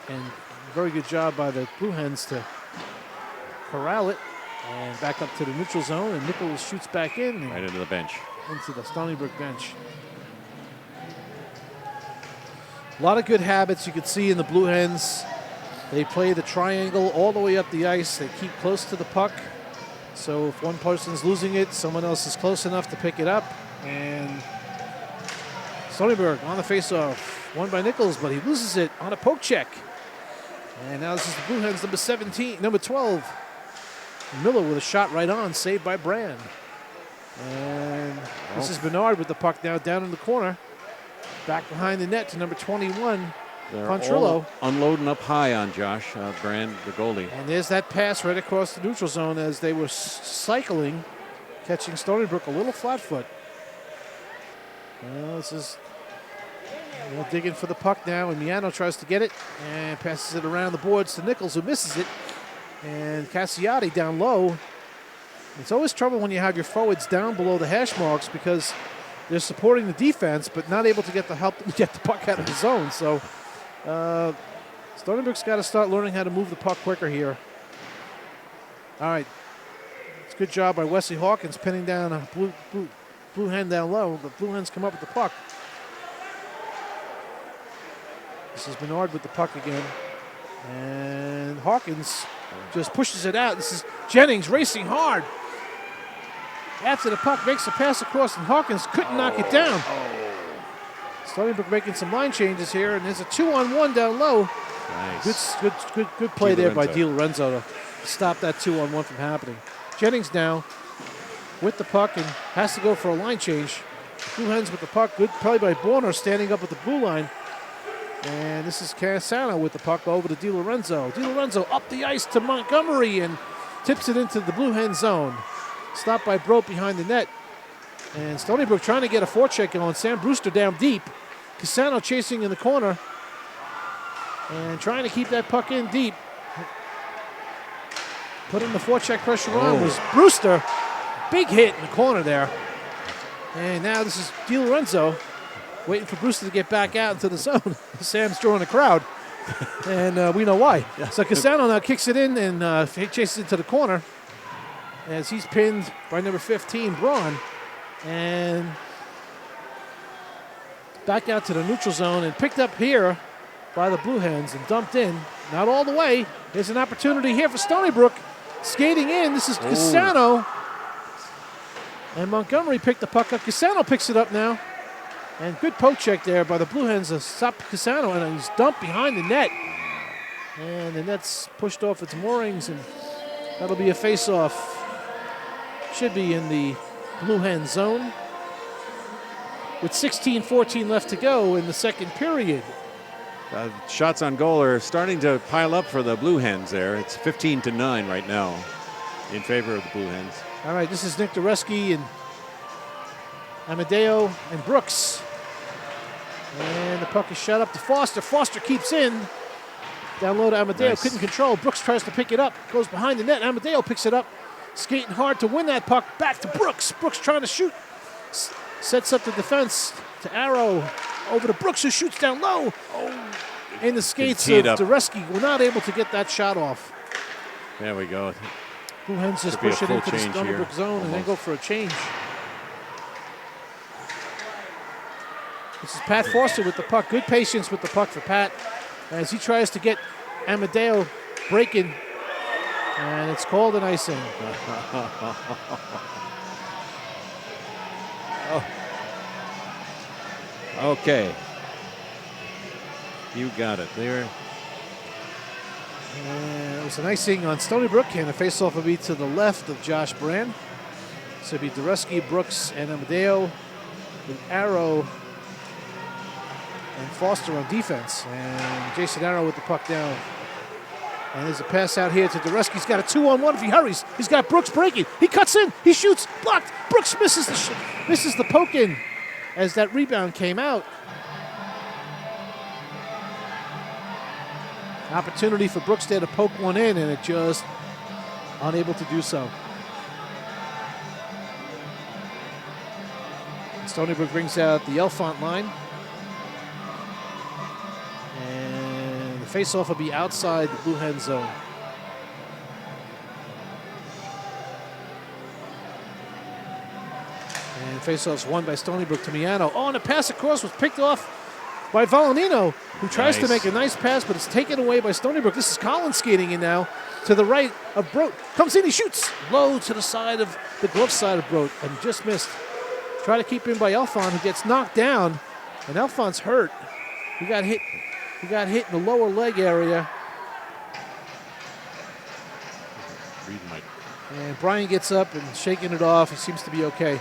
S1: very good job by the Blue Hens to corral it. And back up to the neutral zone, and Nichols shoots back in. And
S2: Right into the bench.
S1: into the Stony Brook bench. A lot of good habits you could see in the Blue Hens. They play the triangle all the way up the ice. They keep close to the puck. So if one person's losing it, someone else is close enough to pick it up. And Stony Brook on the faceoff, won by Nichols, but he loses it on a poke check. And now this is the Blue Hens, number 12. Miller with a shot right on, saved by Brand. And this is Bernard with the puck now down in the corner. Back behind the net to number 21,
S2: They're
S1: Contrillo.
S2: all unloading up high on Josh Brand, the goalie.
S1: And there's that pass right across the neutral zone as they were cycling, catching Stony Brook a little flat foot. Well, this is digging for the puck now, and Miano tries to get it and passes it around the boards to Nichols, who misses it. And Cassiati down low. It's always trouble when you have your forwards down below the hash marks, because they're supporting the defense but not able to get the help to get the puck out of the zone. So Stony Brook's got to start learning how to move the puck quicker here. All right. It's a good job by Wesley Hawkins pinning down a blue hen down low. The Blue Hens come up with the puck. This is Bernard with the puck again. And Hawkins just pushes it out. This is Jennings racing hard. After the puck, makes a pass across, and Hawkins couldn't knock it down. Stony Brook making some line changes here, and there's a 2-on-1 down low.
S2: Nice.
S1: Good play there by
S2: DiLorenzo.
S1: Di Lorenzo to stop that 2-on-1 from happening. Jennings now with the puck and has to go for a line change. Blue Hens with the puck. Good play by Borner standing up at the blue line. And this is Casano with the puck over to Di Lorenzo. Di Lorenzo up the ice to Montgomery and tips it into the Blue Hen zone. Stopped by Broke behind the net. And Stony Brook trying to get a forecheck on. Sam Brewster down deep. Casano chasing in the corner. And trying to keep that puck in deep. Putting the forecheck pressure on was Brewster. Big hit in the corner there. And now this is Di Lorenzo waiting for Brewster to get back out into the zone. Sam's drawing a crowd. And we know why. So Casano now kicks it in and he chases it to the corner as he's pinned by number 15, Braun. And back out to the neutral zone and picked up here by the Blue Hens and dumped in. Not all the way. There's an opportunity here for Stony Brook. Skating in, this is Cassano. And Montgomery picked the puck up. Cassano picks it up now. And good poke check there by the Blue Hens to stop Cassano, and he's dumped behind the net. And the net's pushed off its moorings, and that'll be a face-off. Should be in the Blue Hen zone. With 16-14 left to go in the second period.
S2: Shots on goal are starting to pile up for the Blue Hens there. It's 15-9 right now in favor of the Blue Hens.
S1: All right, this is Nick Dureski and Amadeo and Brooks. And the puck is shot up to Foster. Foster keeps in. Down low to Amadeo,
S2: Nice.
S1: couldn't control. Brooks tries to pick it up, goes behind the net. Amadeo picks it up, skating hard to win that puck. Back to Brooks. Brooks trying to shoot. Sets up the defense to Arrow. Over to Brooks, who shoots down low. In the skates of Dureski. We're not able to get that shot off.
S2: There we go.
S1: Blue Hens just
S2: Could be a
S1: push it
S2: full
S1: into the
S2: change
S1: Stony
S2: here,
S1: Brook zone and then
S2: almost.
S1: go for a change. This is Pat Foster with the puck. Good patience with the puck for Pat as he tries to get Amadeo breaking. And it's called an icing.
S2: Okay. You got it there.
S1: And it was an icing on Stony Brook, and the faceoff will be to the left of Josh Brand. So it'll be Dureski, Brooks, and Amadeo with Arrow and Foster on defense. And Jason Arrow with the puck down. And there's a pass out here to Dureski. He's got a 2-on-1 if he hurries. He's got Brooks breaking. He cuts in. He shoots. Blocked. Brooks misses the poke in as that rebound came out. Opportunity for Brooks there to poke one in, and it just unable to do so. Stony Brook brings out the Elfont line. And the faceoff will be outside the Blue Hen zone. And faceoff's won by Stony Brook to Miano. Oh, and a pass across was picked off by Volanino, who tries to make a nice pass, but it's taken away by Stony Brook. This is Collins skating in now to the right of Brook. Comes in, he shoots low to the side of the glove side of Brook and just missed. Try to keep in by Elfont, who gets knocked down, and Elfont's hurt. He got hit in the lower leg area. And Brian gets up and shaking it off. He seems to be okay.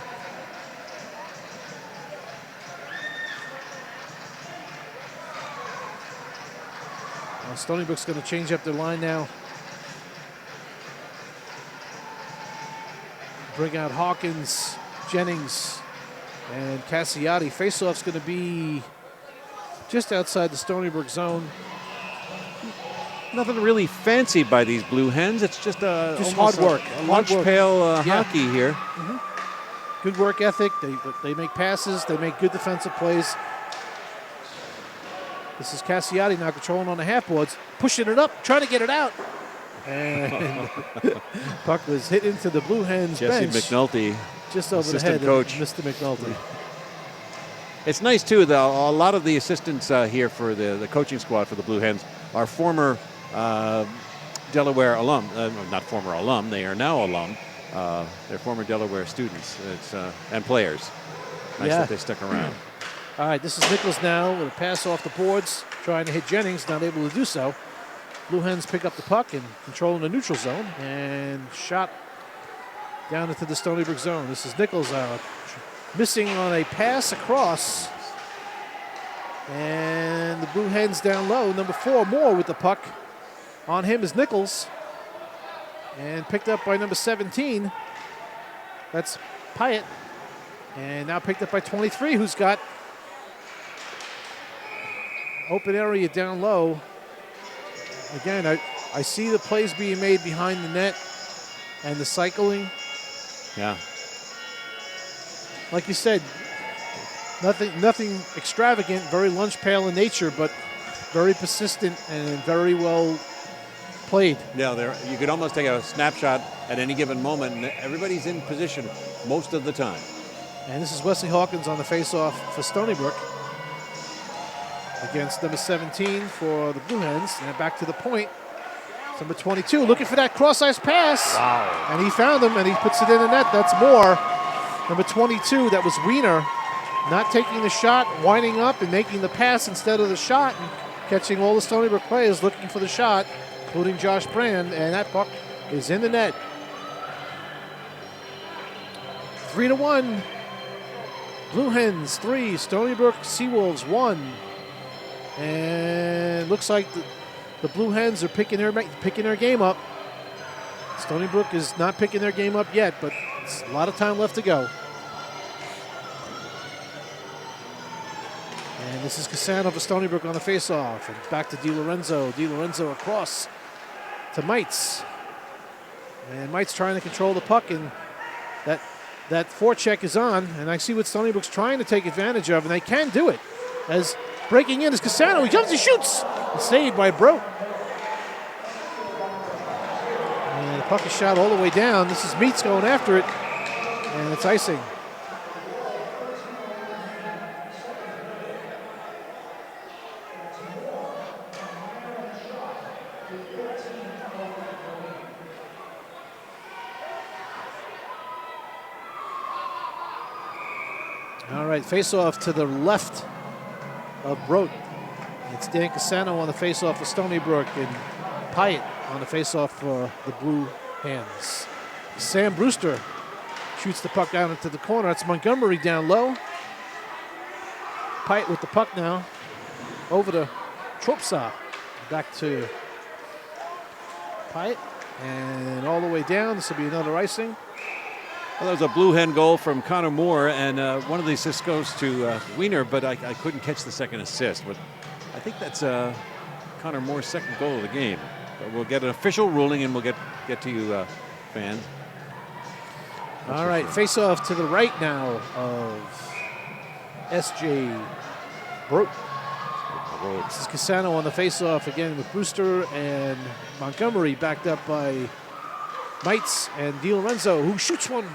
S1: Stony Brook's going to change up their line now. Bring out Hawkins, Jennings, and Cassiati. Faceoff's going to be just outside the Stony Brook zone.
S2: Nothing really fancy by these Blue Hens. It's just
S1: hard work.
S2: Lunch pail hockey here.
S1: Mm-hmm. Good work ethic. They make passes. They make good defensive plays. This is Cassiati now controlling on the half boards, pushing it up, trying to get it out. And puck was hit into the Blue Hens
S2: Jesse
S1: bench.
S2: McNulty,
S1: Just over the head
S2: coach.
S1: of Mr. McNulty.
S2: It's nice, too, though. A lot of the assistants here for the coaching squad for the Blue Hens are former Delaware alum. Not former alum. They are now alum. They're former Delaware students and players. Nice that they stuck around.
S1: All right, this is Nichols now with a pass off the boards, trying to hit Jennings, not able to do so. Blue Hens pick up the puck and control in the neutral zone, and shot down into the Stony Brook zone. This is Nichols missing on a pass across. And the Blue Hens down low, number 4, Moore with the puck. On him is Nichols. And picked up by number 17. That's Pyatt. And now picked up by 23, who's got open area down low. Again, I see the plays being made behind the net and the cycling.
S2: Yeah.
S1: Like you said, nothing extravagant, very lunch pail in nature, but very persistent and very well played.
S2: Yeah, you could almost take a snapshot at any given moment, and everybody's in position most of the time.
S1: And this is Wesley Hawkins on the faceoff for Stony Brook against number 17 for the Blue Hens. And back to the point. Number 22 looking for that cross-ice pass.
S2: Wow.
S1: And he found him, and he puts it in the net. That's more. Number 22, that was Wiener, not taking the shot, winding up and making the pass instead of the shot, and catching all the Stony Brook players looking for the shot, including Josh Brand, and that puck is in the net. 3-1. Blue Hens 3, Stony Brook Seawolves 1. And looks like the Blue Hens are picking their game up. Stony Brook is not picking their game up yet, but it's a lot of time left to go. And this is Cassano for Stony Brook on the faceoff. And back to DiLorenzo. DiLorenzo across to Mites. And Mites trying to control the puck, and that forecheck is on. And I see what Stony Brook's trying to take advantage of, and they can do it. As breaking in is Cassano. He jumps, he shoots. It's saved by Brook. And the puck is shot all the way down. This is Meats going after it, and it's icing. All right, face-off to the left of Brook. It's Dan Cassano on the face-off for Stony Brook, and Pyatt on the face-off for the Blue Hens. Sam Brewster shoots the puck down into the corner. That's Montgomery down low. Pyatt with the puck now. Over to Tropsa. Back to Pyatt. And all the way down. This will be another icing.
S2: Well, that was a Blue Hen goal from Connor Moore, and one of the assists goes to Wiener, but I couldn't catch the second assist. But I think that's Connor Moore's second goal of the game. But we'll get an official ruling, and we'll get to you fans.
S1: All right, face-off to the right now of S.J. Brook. This is Cassano on the face-off again with Brewster and Montgomery, backed up by Mites and DiLorenzo, who shoots one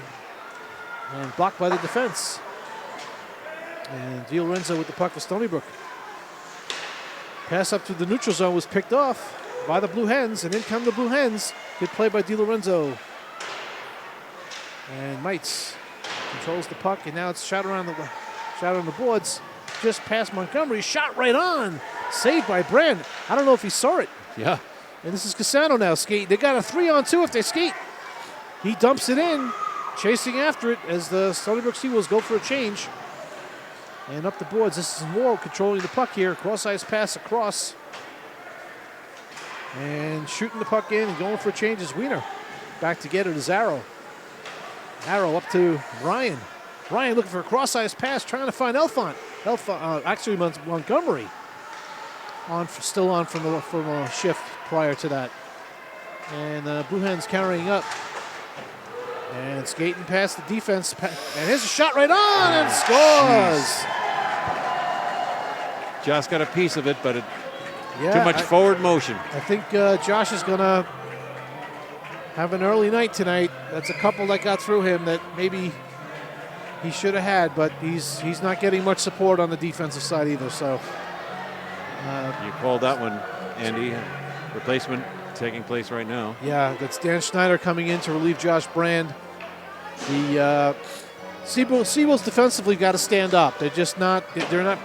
S1: and blocked by the defense. And DiLorenzo with the puck for Stony Brook. Pass up to the neutral zone was picked off by the Blue Hens, and in come the Blue Hens. Good play by DiLorenzo. And Mites controls the puck, and now it's shot on the boards. Just past Montgomery, shot right on. Saved by Brand. I don't know if he saw it.
S2: Yeah.
S1: And this is Cassano now skating. They got a 3-on-2 if they skate. He dumps it in, chasing after it as the Stony Brook Seawolves go for a change. And up the boards, this is Moore controlling the puck here. Cross-ice pass across. And shooting the puck in and going for a change is Wiener. Back to get it is Arrow. Arrow up to Ryan. Ryan looking for a cross-ice pass, trying to find Elfont. Actually Montgomery. Still on from a shift prior to that. And Blue Hens carrying up. And skating past the defense. And here's a shot right on and scores.
S2: Josh got a piece of it, but too much forward motion.
S1: I think Josh is going to have an early night tonight. That's a couple that got through him that maybe he should have had, but he's not getting much support on the defensive side either. So
S2: you called that one, Andy. Replacement taking place right now.
S1: Yeah, that's Dan Schneider coming in to relieve Josh Brand. The Seawolves defensively got to stand up. They're just not. They're not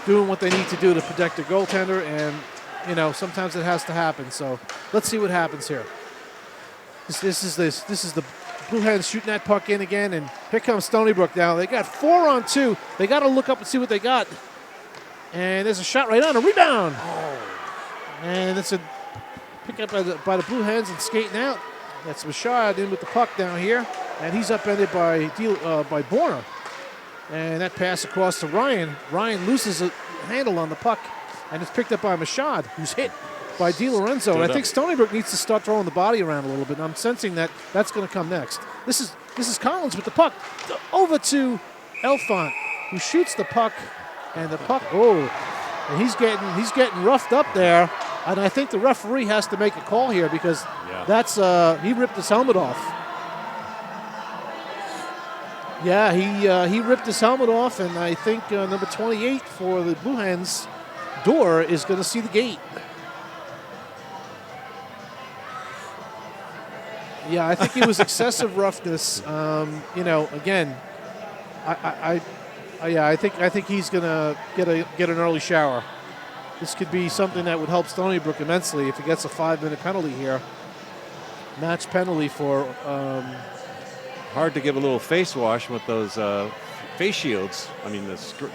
S1: doing what they need to do to protect their goaltender, and sometimes it has to happen. So let's see what happens here. This is the Blue Hens shooting that puck in again, and here comes Stony Brook now. They got 4-on-2. They got to look up and see what they got. And there's a shot right on, a rebound. And it's a pickup by the Blue Hens and skating out. That's Machad in with the puck down here, and he's upended by Borner. And that pass across to Ryan. Ryan loses a handle on the puck, and it's picked up by Machad, who's hit by DiLorenzo. And I think Stony Brook needs to start throwing the body around a little bit, and I'm sensing that that's going to come next. This is Collins with the puck over to Elfont, who shoots the puck, and the puck, and he's getting roughed up there. And I think the referee has to make a call here because that's he ripped his helmet off. Yeah, he ripped his helmet off, and I think number 28 for the Blue Hens, Dorr, is going to see the gate. Yeah, I think it was excessive roughness. You know, again, I think he's gonna get an early shower. This could be something that would help Stony Brook immensely if he gets a 5-minute penalty here. Match penalty for.
S2: Hard to give a little face wash with those face shields. I mean, the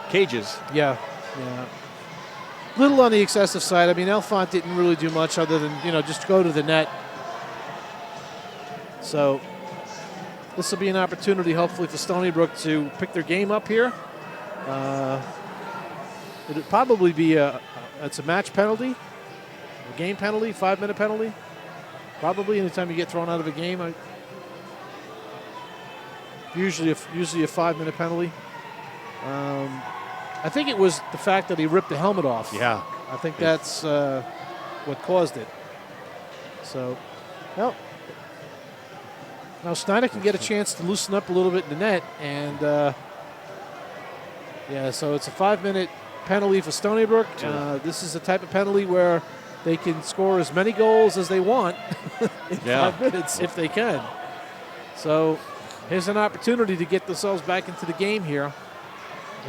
S2: cages.
S1: Yeah. Little on the excessive side. I mean, Elfont didn't really do much other than, you know, just go to the net. So this will be an opportunity, hopefully, for Stony Brook to pick their game up here. It'll probably be it's a match penalty, a game penalty, 5-minute penalty. Probably anytime you get thrown out of a game. Usually a 5-minute penalty. I think it was the fact that he ripped the helmet off.
S2: Yeah.
S1: I think that's what caused it. So, well, now Snyder can get a chance to loosen up a little bit in the net. And, yeah, so it's a 5-minute penalty for Stony Brook. This is the type of penalty where they can score as many goals as they want in 5 minutes if they can. So here's an opportunity to get themselves back into the game here.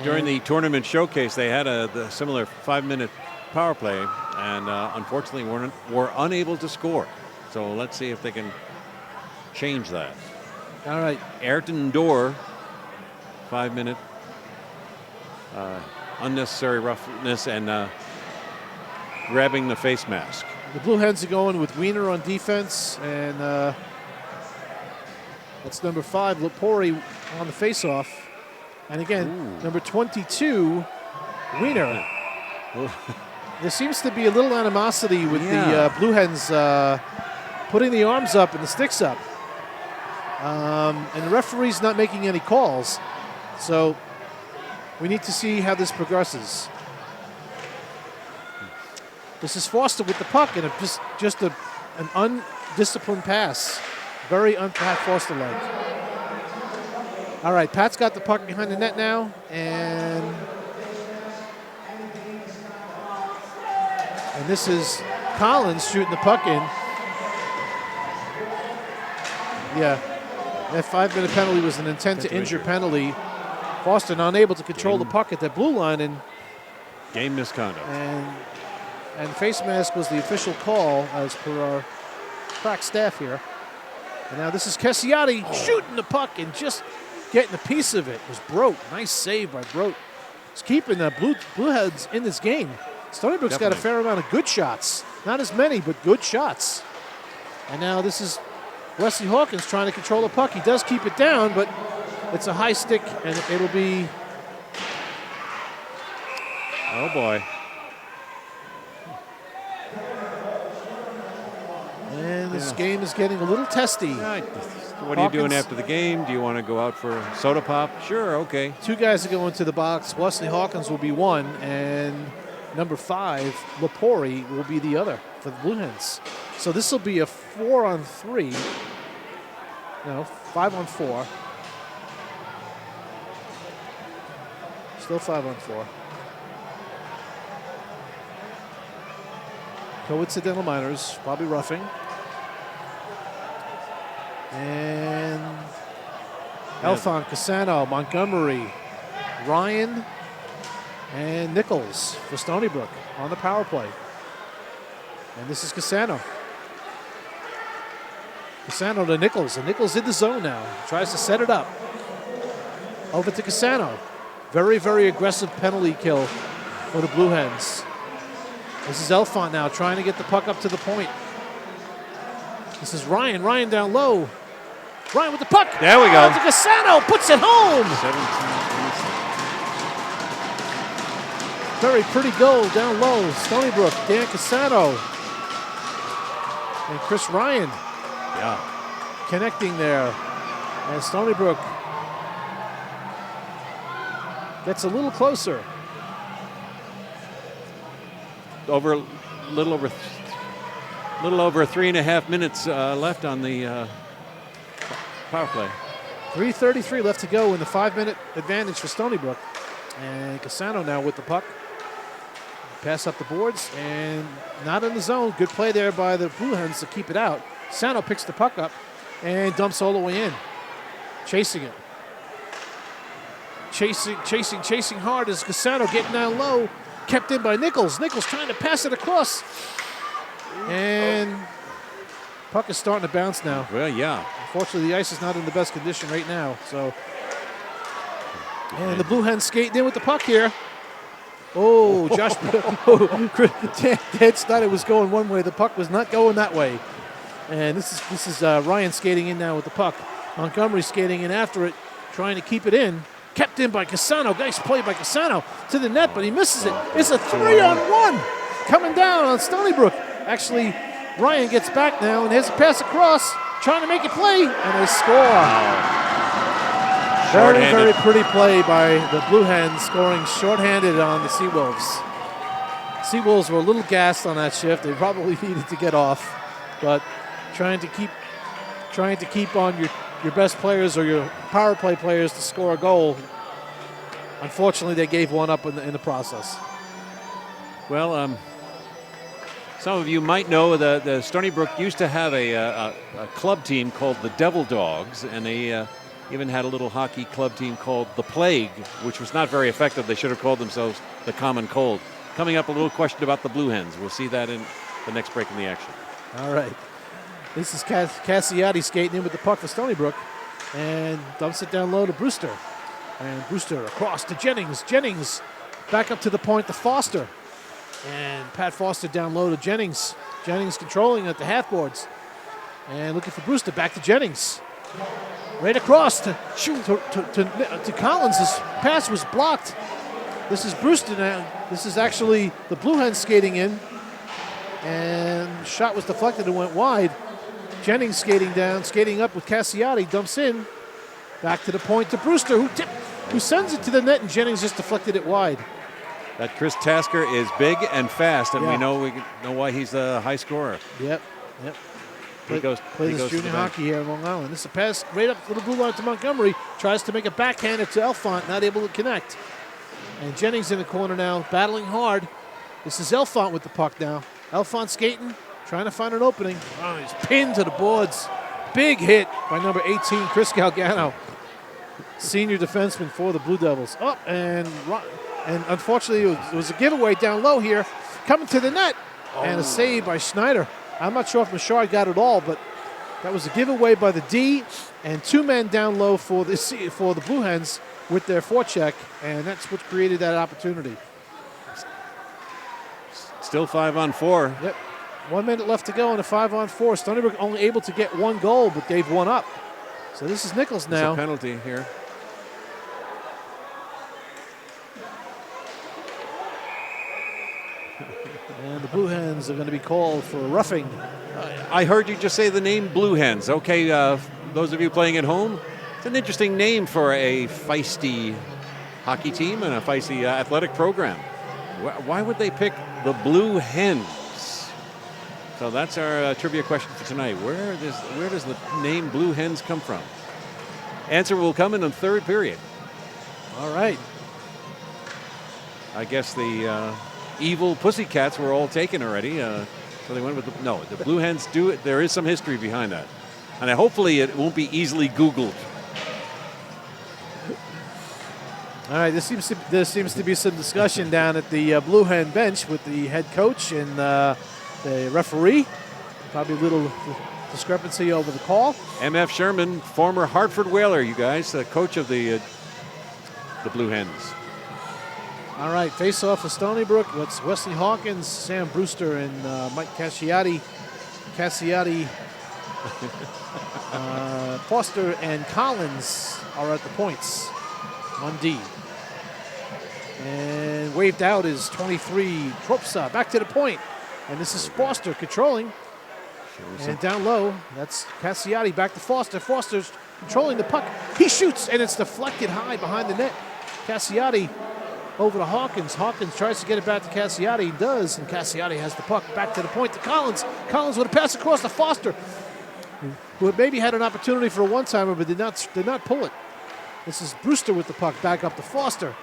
S2: During the tournament showcase, they had the similar 5-minute power play, and unfortunately were unable to score. So let's see if they can change that.
S1: All right.
S2: Ayrton Dorr, 5-minute unnecessary roughness and grabbing the face mask.
S1: The Blue Hens are going with Wiener on defense, and that's number 5, Lepori on the faceoff. And again, number 22, Wiener. There seems to be a little animosity with the Blue Hens putting the arms up and the sticks up. And the referee's not making any calls. So we need to see how this progresses. This is Foster with the puck, and just an undisciplined pass. Very un-Pat Foster-like. All right, Pat's got the puck behind the net now, and this is Collins shooting the puck in. Yeah, that 5-minute penalty was an intent to injure penalty. Foster unable to control the puck at that blue line, and
S2: game misconduct.
S1: And face mask was the official call as per our crack staff here. And now this is Cassiati shooting the puck and just getting a piece of it. It was Brook. Nice save by Brook. He's keeping the Blue Heads in this game. Stony Brook's got a fair amount of good shots. Not as many, but good shots. And now this is Wesley Hawkins trying to control the puck. He does keep it down, but it's a high stick, and it'll be...
S2: Oh, boy.
S1: And this game is getting a little testy.
S2: What are you doing after the game? Do you want to go out for a soda pop? Sure, okay. 2
S1: guys are going to the box. Wesley Hawkins will be one, and number 5, Lepori, will be the other for the Blue Hens. So this will be a 4-on-3. No, 5-on-4. Still 5-on-4. Coincidental minors, probably roughing. And Elfont, Cassano, Montgomery, Ryan, and Nichols for Stony Brook on the power play. And this is Cassano. Cassano to Nichols, and Nichols in the zone now. Tries to set it up. Over to Cassano. Very, very aggressive penalty kill for the Blue Hens. This is Elfont now trying to get the puck up to the point. This is Ryan. Ryan down low. Ryan with the puck.
S2: There we go.
S1: To Cassano. Puts it home.
S2: 17.
S1: Very pretty goal down low. Stony Brook. Dan Cassano. And Chris Ryan.
S2: Yeah.
S1: Connecting there. And Stony Brook gets a little closer.
S2: Little over 3.5 minutes left on the power play.
S1: 3:33 left to go in the 5-minute advantage for Stony Brook. And Cassano now with the puck. Pass up the boards and not in the zone. Good play there by the Blue Hens to keep it out. Casano picks the puck up and dumps all the way in. Chasing it. Chasing hard as Casano getting down low. Kept in by Nichols. Nichols trying to pass it across. And puck is starting to bounce now.
S2: Well, yeah.
S1: Unfortunately, the ice is not in the best condition right now. So, and the Blue Hens skating in with the puck here. Oh, Josh. Dan Snyder was going one way. The puck was not going that way. And this is Ryan skating in now with the puck. Montgomery skating in after it, trying to keep it in. Kept in by Casano. Nice play by Casano to the net, but he misses it. It's a 3-on-1 coming down on Stony Brook. Actually, Ryan gets back now and has a pass across, trying to make a play, and they score. Very, very pretty play by the Blue Hens, scoring shorthanded on the Seawolves. Seawolves were a little gassed on that shift. They probably needed to get off, but trying to keep on your best players or your power play players to score a goal. Unfortunately, they gave one up in the process.
S2: Well, some of you might know that the Stony Brook used to have a club team called the Devil Dogs, and they even had a little hockey club team called the Plague, which was not very effective. They should have called themselves the Common Cold. Coming up, a little question about the Blue Hens. We'll see that in the next break in the action.
S1: All right. This is Cassiati skating in with the puck for Stony Brook and dumps it down low to Brewster. And Brewster across to Jennings. Jennings back up to the point to Foster. And Pat Foster down low to Jennings. Jennings controlling at the half boards. And looking for Brewster, back to Jennings. Right across to Collins. His pass was blocked. This is Brewster now. This is actually the Blue Hens skating in. And the shot was deflected and went wide. Jennings skating down, skating up with Cassiati, dumps in. Back to the point to Brewster, who sends it to the net, and Jennings just deflected it wide.
S2: That Chris Tasker is big and fast, and we know why he's a high scorer.
S1: Yep.
S2: He goes
S1: junior hockey here in Long Island. This is a pass right up to the blue line to Montgomery. Tries to make a backhander to Elfont, not able to connect. And Jennings in the corner now, battling hard. This is Elfont with the puck now. Elfont skating, trying to find an opening. Oh, he's pinned to the boards. Big hit by number 18, Chris Galgano, senior defenseman for the Blue Devils. Oh, and unfortunately, it was a giveaway down low here, coming to the net, and a save by Schneider. I'm not sure if Machard got it all, but that was a giveaway by the D, and two men down low for the Blue Hens with their forecheck, and that's what created that opportunity.
S2: Still 5-on-4.
S1: Yep. 1 minute left to go in a 5-on-4. Stony Brook only able to get one goal, but gave one up. So this is Nichols now.
S2: There's a penalty here.
S1: And the Blue Hens are going to be called for roughing.
S2: I heard you just say the name Blue Hens. Okay, those of you playing at home, it's an interesting name for a feisty hockey team and a feisty athletic program. Why would they pick the Blue Hens? So that's our trivia question for tonight. Where does the name Blue Hens come from? Answer will come in the third period.
S1: All right.
S2: I guess the evil Pussycats were all taken already. So they went with the Blue Hens do it. There is some history behind that. And hopefully it won't be easily Googled.
S1: All right, there seems to be some discussion down at the Blue Hen bench with the head coach and the referee. Probably a little discrepancy over the call.
S2: M.F. Sherman, former Hartford Whaler, you guys, the coach of the Blue Hens.
S1: All right, face-off for Stony Brook. It's Wesley Hawkins, Sam Brewster, and Mike Cassiati. Foster and Collins are at the points. 1D. And waved out is 23, Tropsa, back to the point. And this is Foster controlling. And down low, that's Cassiati back to Foster. Foster's controlling the puck. He shoots, and it's deflected high behind the net. Cassiati over to Hawkins. Hawkins tries to get it back to Cassiati. He does, and Cassiati has the puck back to the point to Collins. Collins with a pass across to Foster, who had maybe had an opportunity for a one-timer, but did not pull it. This is Brewster with the puck back up to Foster.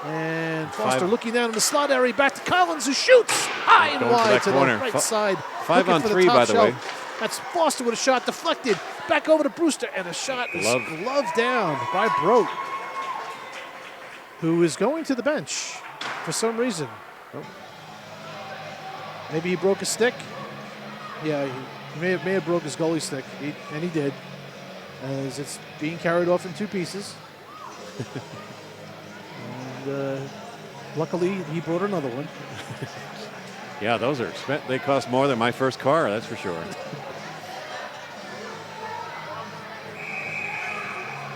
S1: And Foster looking down in the slot area, back to Collins, who shoots high and wide to the right side.
S2: 5-on-3, by the way.
S1: That's Foster with a shot deflected. Back over to Brewster, and a shot is gloved down by Brook, who is going to the bench for some reason. Oh. Maybe he broke a stick. Yeah, he may have broke his goalie stick, and he did, as it's being carried off in 2 pieces. And luckily, he brought another one.
S2: Yeah, those are they cost more than my first car, that's for sure.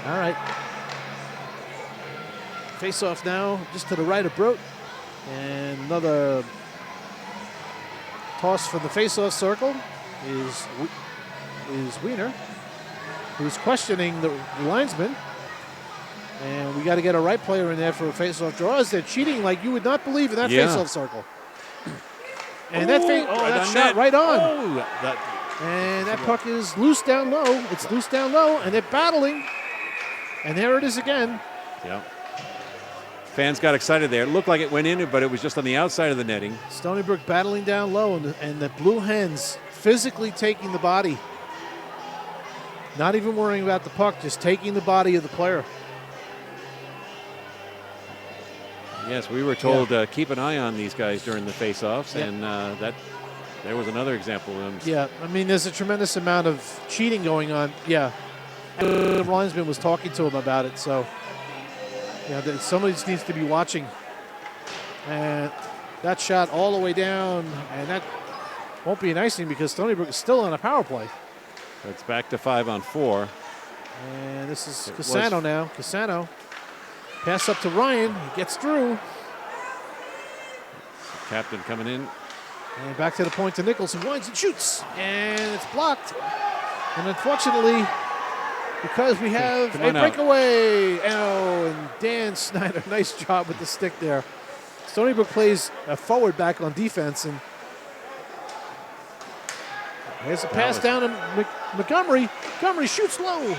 S1: All right. Face off now, just to the right of Brook. And another toss from the face-off circle is Wiener, who's questioning the linesman. And we got to get a right player in there for a face-off draws. They're cheating like you would not believe in that face-off circle. And that shot right on. And that puck is loose down low. It's loose down low, and they're battling. And there it is again.
S2: Yeah. Fans got excited there. It looked like it went in, but it was just on the outside of the netting.
S1: Stony Brook battling down low, and the Blue Hens physically taking the body. Not even worrying about the puck, just taking the body of the player.
S2: Yes, we were told keep an eye on these guys during the face-offs, and that there was another example of them.
S1: Yeah, I mean, there's a tremendous amount of cheating going on. Yeah, the linesman was talking to him about it, so yeah, somebody just needs to be watching. And that shot all the way down, and that won't be an icing because Stony Brook is still on a power play.
S2: It's back to 5-on-4.
S1: And this is Cassano now. Cassano. Pass up to Ryan. He gets through.
S2: Captain coming in.
S1: And back to the point to Nichols, who winds and shoots. And it's blocked. And unfortunately, because we have a breakaway. Oh, and Dan Snyder, nice job with the stick there. Stony Brook plays a forward back on defense. And here's a pass down to Montgomery. Montgomery shoots low.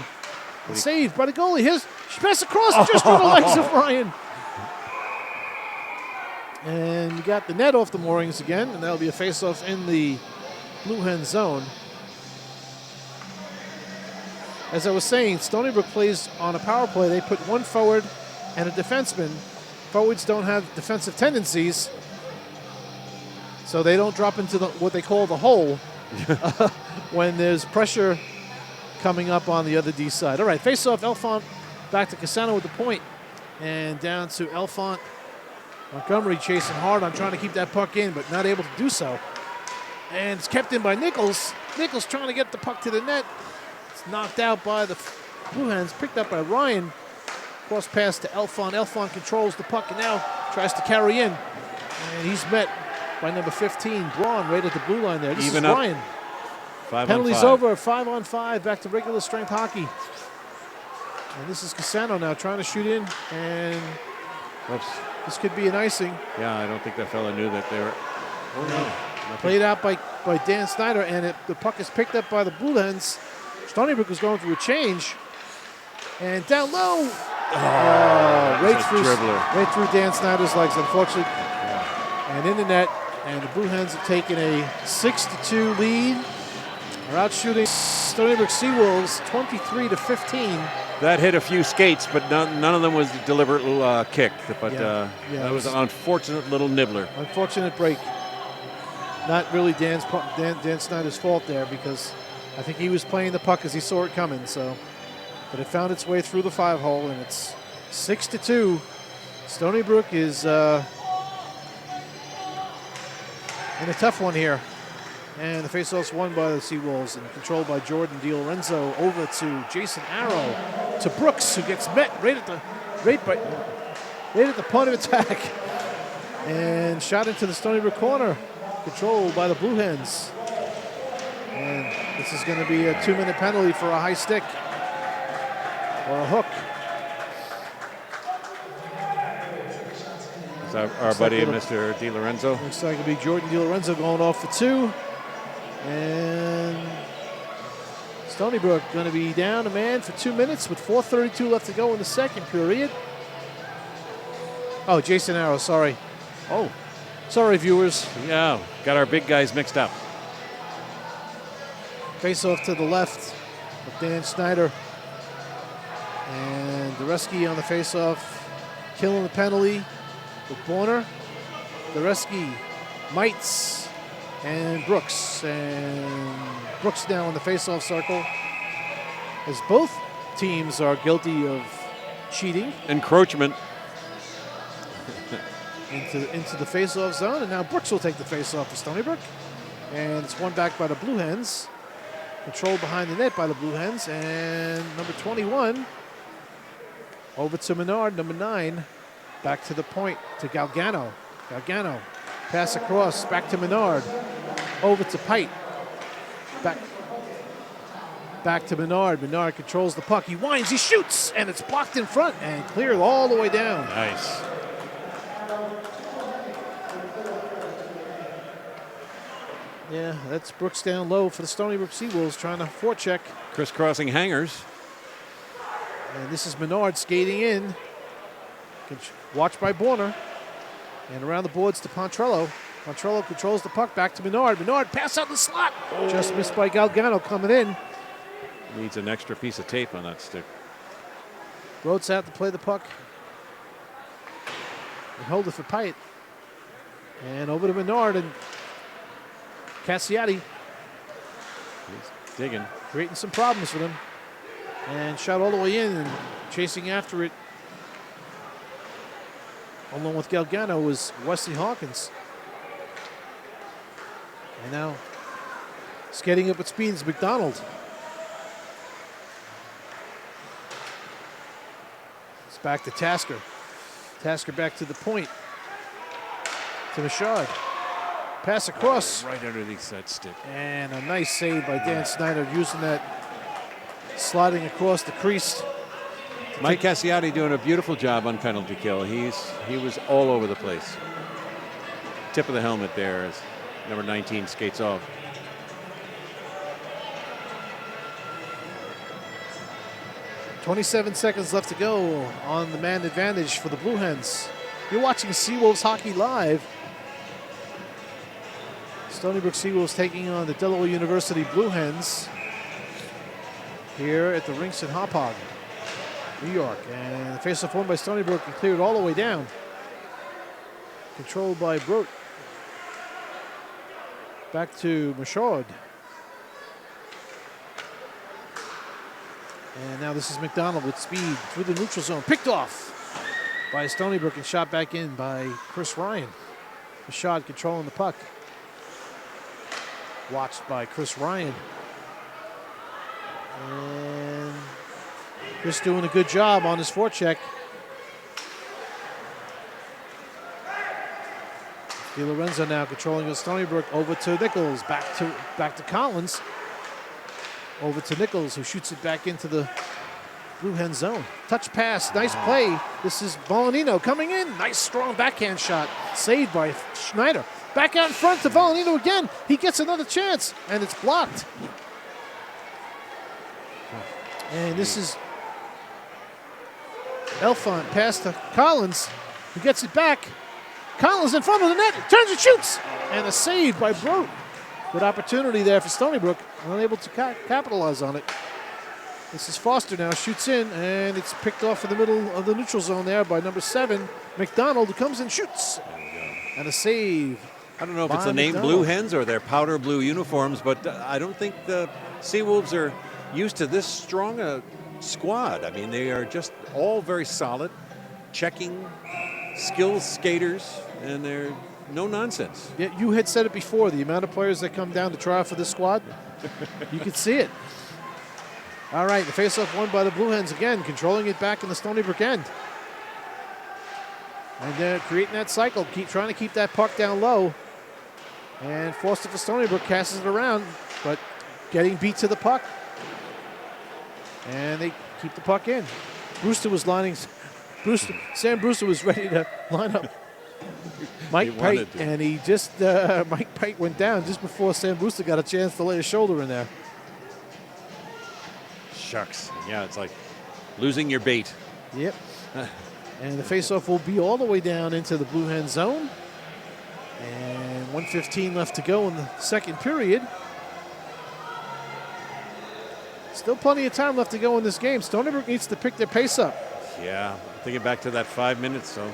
S1: And saved by the goalie. Here's pass across just through the legs of Ryan. And you got the net off the moorings again, and that'll be a face-off in the Blue Hen zone. As I was saying, Stony Brook plays on a power play. They put one forward and a defenseman. Forwards don't have defensive tendencies, so they don't drop into what they call the hole when there's pressure coming up on the other D side. All right, face-off, Elfont back to Cassano with the point. And down to Elfont. Montgomery chasing hard on trying to keep that puck in, but not able to do so. And it's kept in by Nichols. Nichols trying to get the puck to the net. It's knocked out by the Blue Hens, picked up by Ryan. Cross pass to Elfont. Elfont controls the puck and now tries to carry in. And he's met by number 15, Braun, right at the blue line there. This is Ryan.
S2: 5-on-5.
S1: Penalties over, 5-on-5, back to regular strength hockey. And this is Cassano now trying to shoot in, and this could be an icing.
S2: Yeah, I don't think that fella knew that they were. Oh, no.
S1: Played out by Dan Snyder, and the puck is picked up by the Blue Hens. Stony Brook is going through a change. And down low. Right through Dan Snyder's legs, unfortunately. Yeah. And in the net, and the Blue Hens have taken a 6-2 lead. They're out shooting Stony Brook Seawolves 23-15.
S2: That hit a few skates, but none of them was deliberately kicked. But that was an unfortunate little nibbler.
S1: Unfortunate break. Not really Dan Snyder's fault there, because I think he was playing the puck as he saw it coming. So, but it found its way through the 5-hole, and it's 6-2. Stony Brook is in a tough one here. And the faceoff's won by the Seawolves and controlled by Jordan DiLorenzo. Over to Jason Arrow to Brooks, who gets met right at the point of attack. And shot into the Stony Brook corner, controlled by the Blue Hens. And this is going to be a 2-minute penalty for a high stick or a hook.
S2: It's our buddy, Mr. DiLorenzo.
S1: Looks like it'll be Jordan DiLorenzo going off for 2. And Stony Brook going to be down a man for 2 minutes with 4:32 left to go in the second period. Oh, Jason Arrow, sorry. Oh, sorry, viewers.
S2: Yeah, got our big guys mixed up.
S1: Face off to the left of Dan Snyder. And Dereski on the face off, killing the penalty with Borner. Dereski, Mites, and Brooks. And Brooks now in the face off circle, as both teams are guilty of cheating.
S2: Encroachment.
S1: into the face off zone. And now Brooks will take the face off for Stony Brook. And it's won back by the Blue Hens. Controlled behind the net by the Blue Hens. And number 21 over to Menard, number 9. Back to the point to Galgano. Galgano. Pass across. Back to Menard. Over to Pite. Back to Menard. Menard controls the puck. He winds. He shoots. And it's blocked in front and cleared all the way down.
S2: Nice.
S1: Yeah, that's Brooks down low for the Stony Brook Seawolves trying to forecheck.
S2: Crisscrossing hangers.
S1: And this is Menard skating in. Watched by Borner. And around the boards to Pontrello. Pontrello controls the puck back to Menard. Menard pass out the slot. Oh. Just missed by Galgano coming in.
S2: Needs an extra piece of tape on that stick.
S1: Rhodes out to play the puck. And hold it for Pite. And over to Menard and Cassiati.
S2: He's digging.
S1: Creating some problems for them. And shot all the way in and chasing after it. Along with Galgano was Wesley Hawkins. And now skating up at speed is McDonald. It's back to Tasker. Tasker back to the point. To Michaud. Pass across.
S2: Right underneath that stick.
S1: And a nice save by Dan Snyder using that sliding across the crease.
S2: Mike Cassiati doing a beautiful job on penalty kill. He was all over the place. Tip of the helmet there as number 19 skates off.
S1: .27 seconds left to go on the man advantage for the Blue Hens. You're watching Seawolves Hockey Live. Stony Brook Seawolves taking on the Delaware University Blue Hens here at the rinks in Hauppauge, New York. And the face-off won by Stony Brook and cleared all the way down. Controlled by Brook. Back to Michaud. And now this is McDonald with speed through the neutral zone. Picked off by Stony Brook and shot back in by Chris Ryan. Michaud controlling the puck. Watched by Chris Ryan. And Chris doing a good job on his forecheck. Di Lorenzo now controlling the Stony Brook over to Nichols. Back to Collins. Over to Nichols, who shoots it back into the Blue Hen zone. Touch pass, nice play. This is Volanino coming in. Nice strong backhand shot. Saved by Schneider. Back out in front to Volanino again. He gets another chance, and it's blocked. And this is Elfont pass to Collins, who gets it back. Collins in front of the net, turns and shoots. And a save by Brook. Good opportunity there for Stony Brook. Unable to capitalize on it. This is Foster now, shoots in, and it's picked off in the middle of the neutral zone there by number 7, McDonald, who comes and shoots. And a save.
S2: I don't know if it's the name Blue Hens or their powder blue uniforms, but I don't think the Seawolves are used to this strong a squad. I mean, they are just all very solid, checking, skilled skaters, and they're no nonsense.
S1: Yeah, you had said it before, the amount of players that come down to try out for this squad, you can see it. All right, the faceoff won by the Blue Hens again, controlling it back in the Stony Brook end. And they're creating that cycle, trying to keep that puck down low. And Foster for Stony Brook passes it around, but getting beat to the puck. And they keep the puck in. Brewster was lining, Sam Brewster was ready to line up Mike Pite, and he just, Mike Pite went down just before Sam Brewster got a chance to lay a shoulder in there.
S2: Shucks. Yeah, it's like losing your bait.
S1: Yep. And the faceoff will be all the way down into the Blue Hen zone. And 1:15 left to go in the second period. Still plenty of time left to go in this game. Stony Brook needs to pick their pace up.
S2: Yeah, thinking back to that 5 minutes. So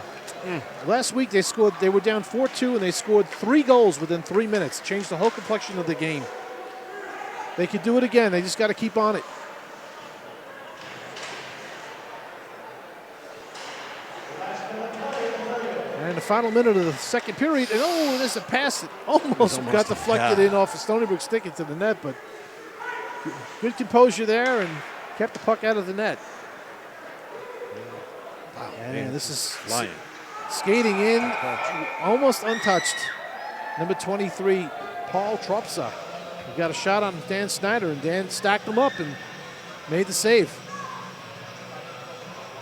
S1: Last week they were down 4-2 and they scored 3 goals within 3 minutes. Changed the whole complexion of the game. They could do it again. They just got to keep on it. And the final minute of the second period, and there's a pass that almost got deflected in off of Stony Brook stick into the net, but good composure there and kept the puck out of the net.
S2: Wow,
S1: and this is
S2: flying.
S1: Skating in, almost untouched. Number 23, Paul Tropsa. He got a shot on Dan Snyder, and Dan stacked him up and made the save.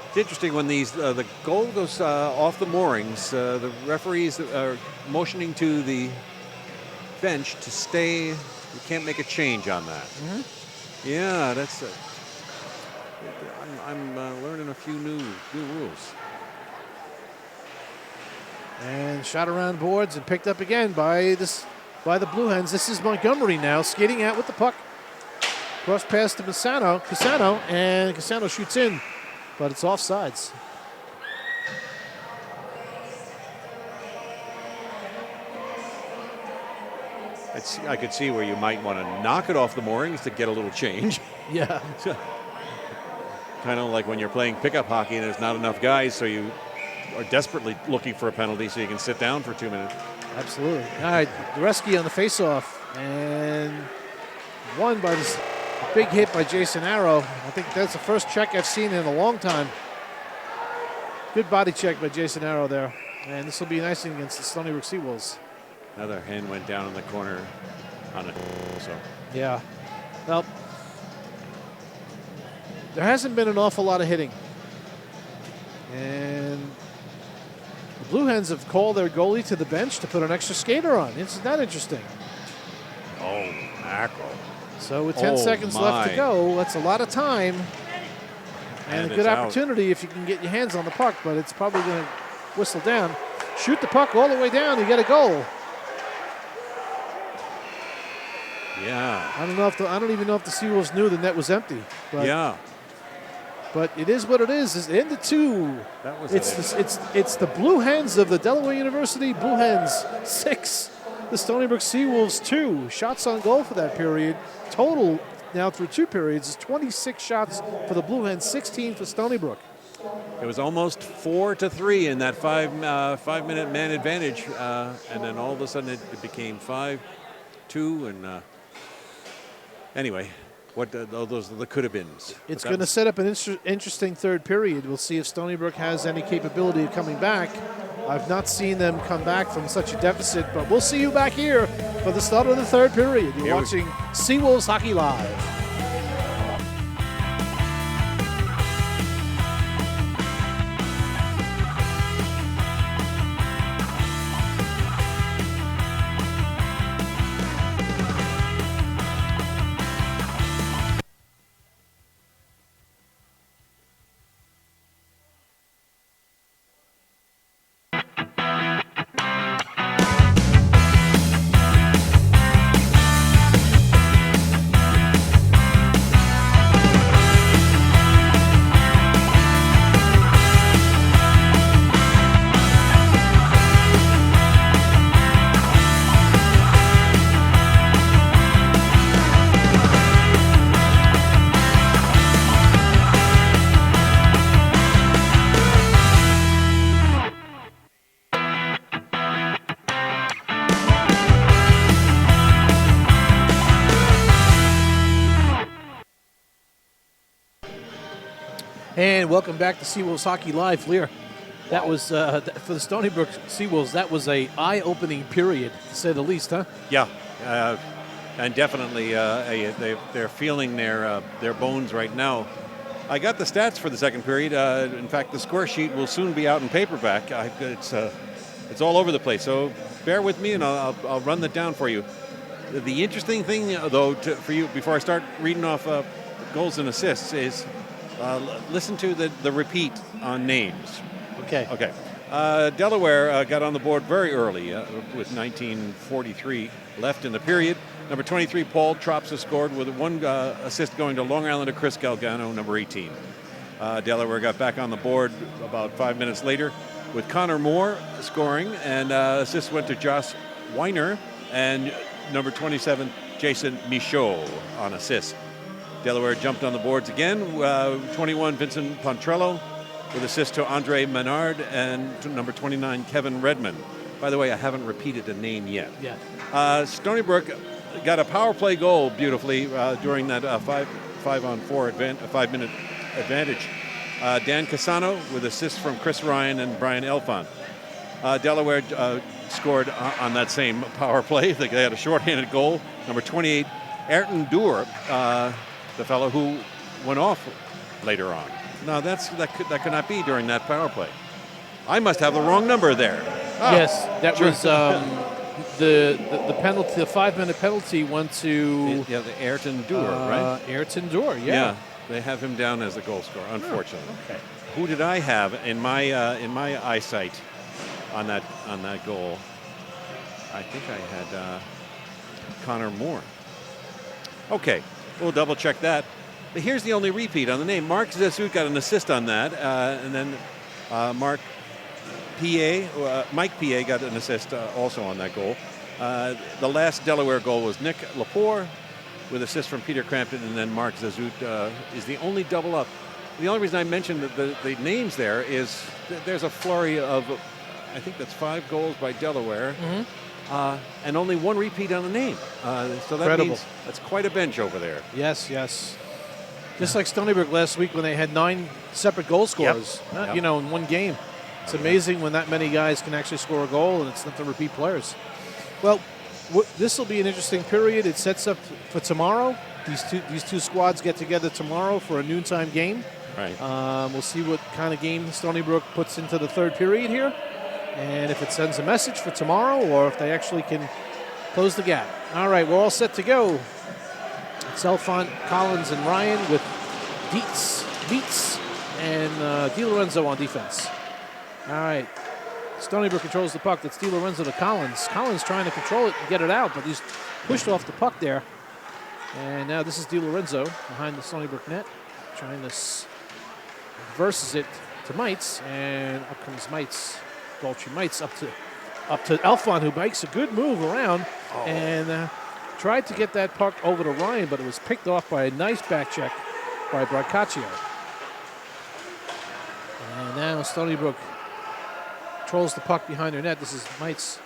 S2: It's interesting when the goal goes off the moorings. The referees are motioning to the bench to stay. You can't make a change on that.
S1: Mm-hmm.
S2: Yeah, that's. I'm learning a few new rules.
S1: And shot around boards and picked up again by the Blue Hens. This is Montgomery now skating out with the puck. Cross pass to Cassano, and Cassano shoots in, but it's offsides.
S2: I could see where you might want to knock it off the moorings to get a little change.
S1: Yeah.
S2: Kind of like when you're playing pickup hockey and there's not enough guys, so you are desperately looking for a penalty so you can sit down for 2 minutes.
S1: Absolutely. All right, Dureski on the faceoff, and won by this big hit by Jason Arrow. I think that's the first check I've seen in a long time. Good body check by Jason Arrow there, and this will be an icing against the Stony Brook Seawolves.
S2: Another hen went down in the corner on it. So
S1: yeah, well, there hasn't been an awful lot of hitting, and the Blue Hens have called their goalie to the bench to put an extra skater on. Isn't that interesting?
S2: oh, mackerel.
S1: So with 10 seconds left to go, that's a lot of time. And a good opportunity if you can get your hands on the puck, but it's probably going to whistle down. Shoot the puck all the way down, you get a goal.
S2: Yeah.
S1: I don't even know if the Seawolves knew the net was empty. But
S2: Yeah.
S1: But it is what it is. It's into 2.
S2: That was
S1: It's the Blue Hens of the Delaware University Blue Hens 6. The Stony Brook Seawolves 2. Shots on goal for that period. Total now through 2 periods is 26 shots for the Blue Hens, 16 for Stony Brook.
S2: It was almost 4-3 in that 5 minute man advantage, and then all of a sudden it became 5-2. And anyway, those are the could-have-beens.
S1: It's going to set up an interesting third period. We'll see if Stony Brook has any capability of coming back. I've not seen them come back from such a deficit, but we'll see you back here for the start of the third period. You're watching Seawolves Hockey Live. And welcome back to Seawolves Hockey Live, Lear. That was, for the Stony Brook Seawolves, that was a eye-opening period, to say the least, huh?
S2: Yeah, and definitely they're feeling their bones right now. I got the stats for the second period. In fact, the score sheet will soon be out in paperback. It's all over the place, so bear with me and I'll run that down for you. The interesting thing, though, for you, before I start reading off goals and assists, is listen to the repeat on names.
S1: Okay.
S2: Okay. Delaware got on the board very early with 19:43 left in the period. Number 23, Paul Tropsa scored with one assist going to Long Islander Chris Galgano, number 18. Delaware got back on the board about 5 minutes later with Connor Moore scoring, and assist went to Josh Weiner and number 27, Jason Michaud on assist. Delaware jumped on the boards again. 21, Vincent Pontrello with assist to Andre Menard and to number 29, Kevin Redmond. By the way, I haven't repeated the name yet. Stony Brook got a power play goal beautifully during that 5-on-4 5-minute advantage. Dan Casano with assist from Chris Ryan and Brian Elfont. Delaware scored on that same power play. They had a shorthanded goal. Number 28, Ayrton Doer, the fellow who went off later on. No, that could not be during that power play. I must have the wrong number there.
S1: Yes, that was the penalty. The 5-minute penalty went to
S2: the Ayrton Doer, right?
S1: Ayrton Doer,
S2: Yeah, they have him down as the goal scorer. Unfortunately.
S1: Okay.
S2: Who did I have in my eyesight on that goal? I think I had Connor Moore. Okay, we'll double check that. But here's the only repeat on the name. Mark Zesut got an assist on that, and then Mike P.A. got an assist also on that goal. The last Delaware goal was Nick Lepore with assist from Peter Crampton, and then Mark Zesut is the only double up. The only reason I mentioned the names there is there's a flurry of, I think that's 5 goals by Delaware, and only one repeat on the name. So that means that's quite a bench over there.
S1: Yes. Just like Stony Brook last week when they had 9 separate goal scorers, in one game. It's amazing when that many guys can actually score a goal, and it's not the repeat players. Well, this will be an interesting period. It sets up for tomorrow. These two squads get together tomorrow for a noontime game.
S2: Right.
S1: We'll see what kind of game Stony Brook puts into the third period here, and if it sends a message for tomorrow or if they actually can close the gap. All right, we're all set to go. It's Elfont, Collins, and Ryan with Dietz, and DiLorenzo on defense. All right. Stony Brook controls the puck. That's DiLorenzo to Collins. Collins trying to control it and get it out, but he's pushed off the puck there. And now this is DiLorenzo behind the Stony Brook net, trying to versus it to Mites, and up comes Mites. Daltrey Mites up to Elfont, who makes a good move around and tried to get that puck over to Ryan, but it was picked off by a nice back check by Brancaccio. And now Stony Brook controls the puck behind their net. This is Mites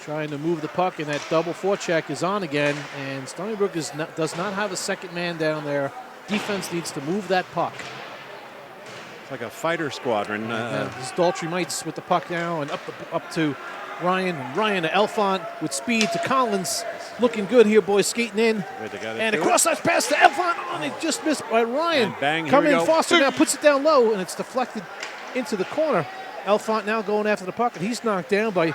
S1: trying to move the puck, and that double forecheck is on again. And Stony Brook does not have a second man down there. Defense needs to move that puck.
S2: It's like a fighter squadron.
S1: This is Daltrey Mites with the puck now, and up to Ryan. And Ryan to Elfont with speed to Collins. Looking good here, boys, skating in. And a cross-ice pass to Elfont. Oh, they just missed by Ryan.
S2: And bang,
S1: Coming in, Foster now puts it down low, and it's deflected into the corner. Elfont now going after the puck, and he's knocked down by a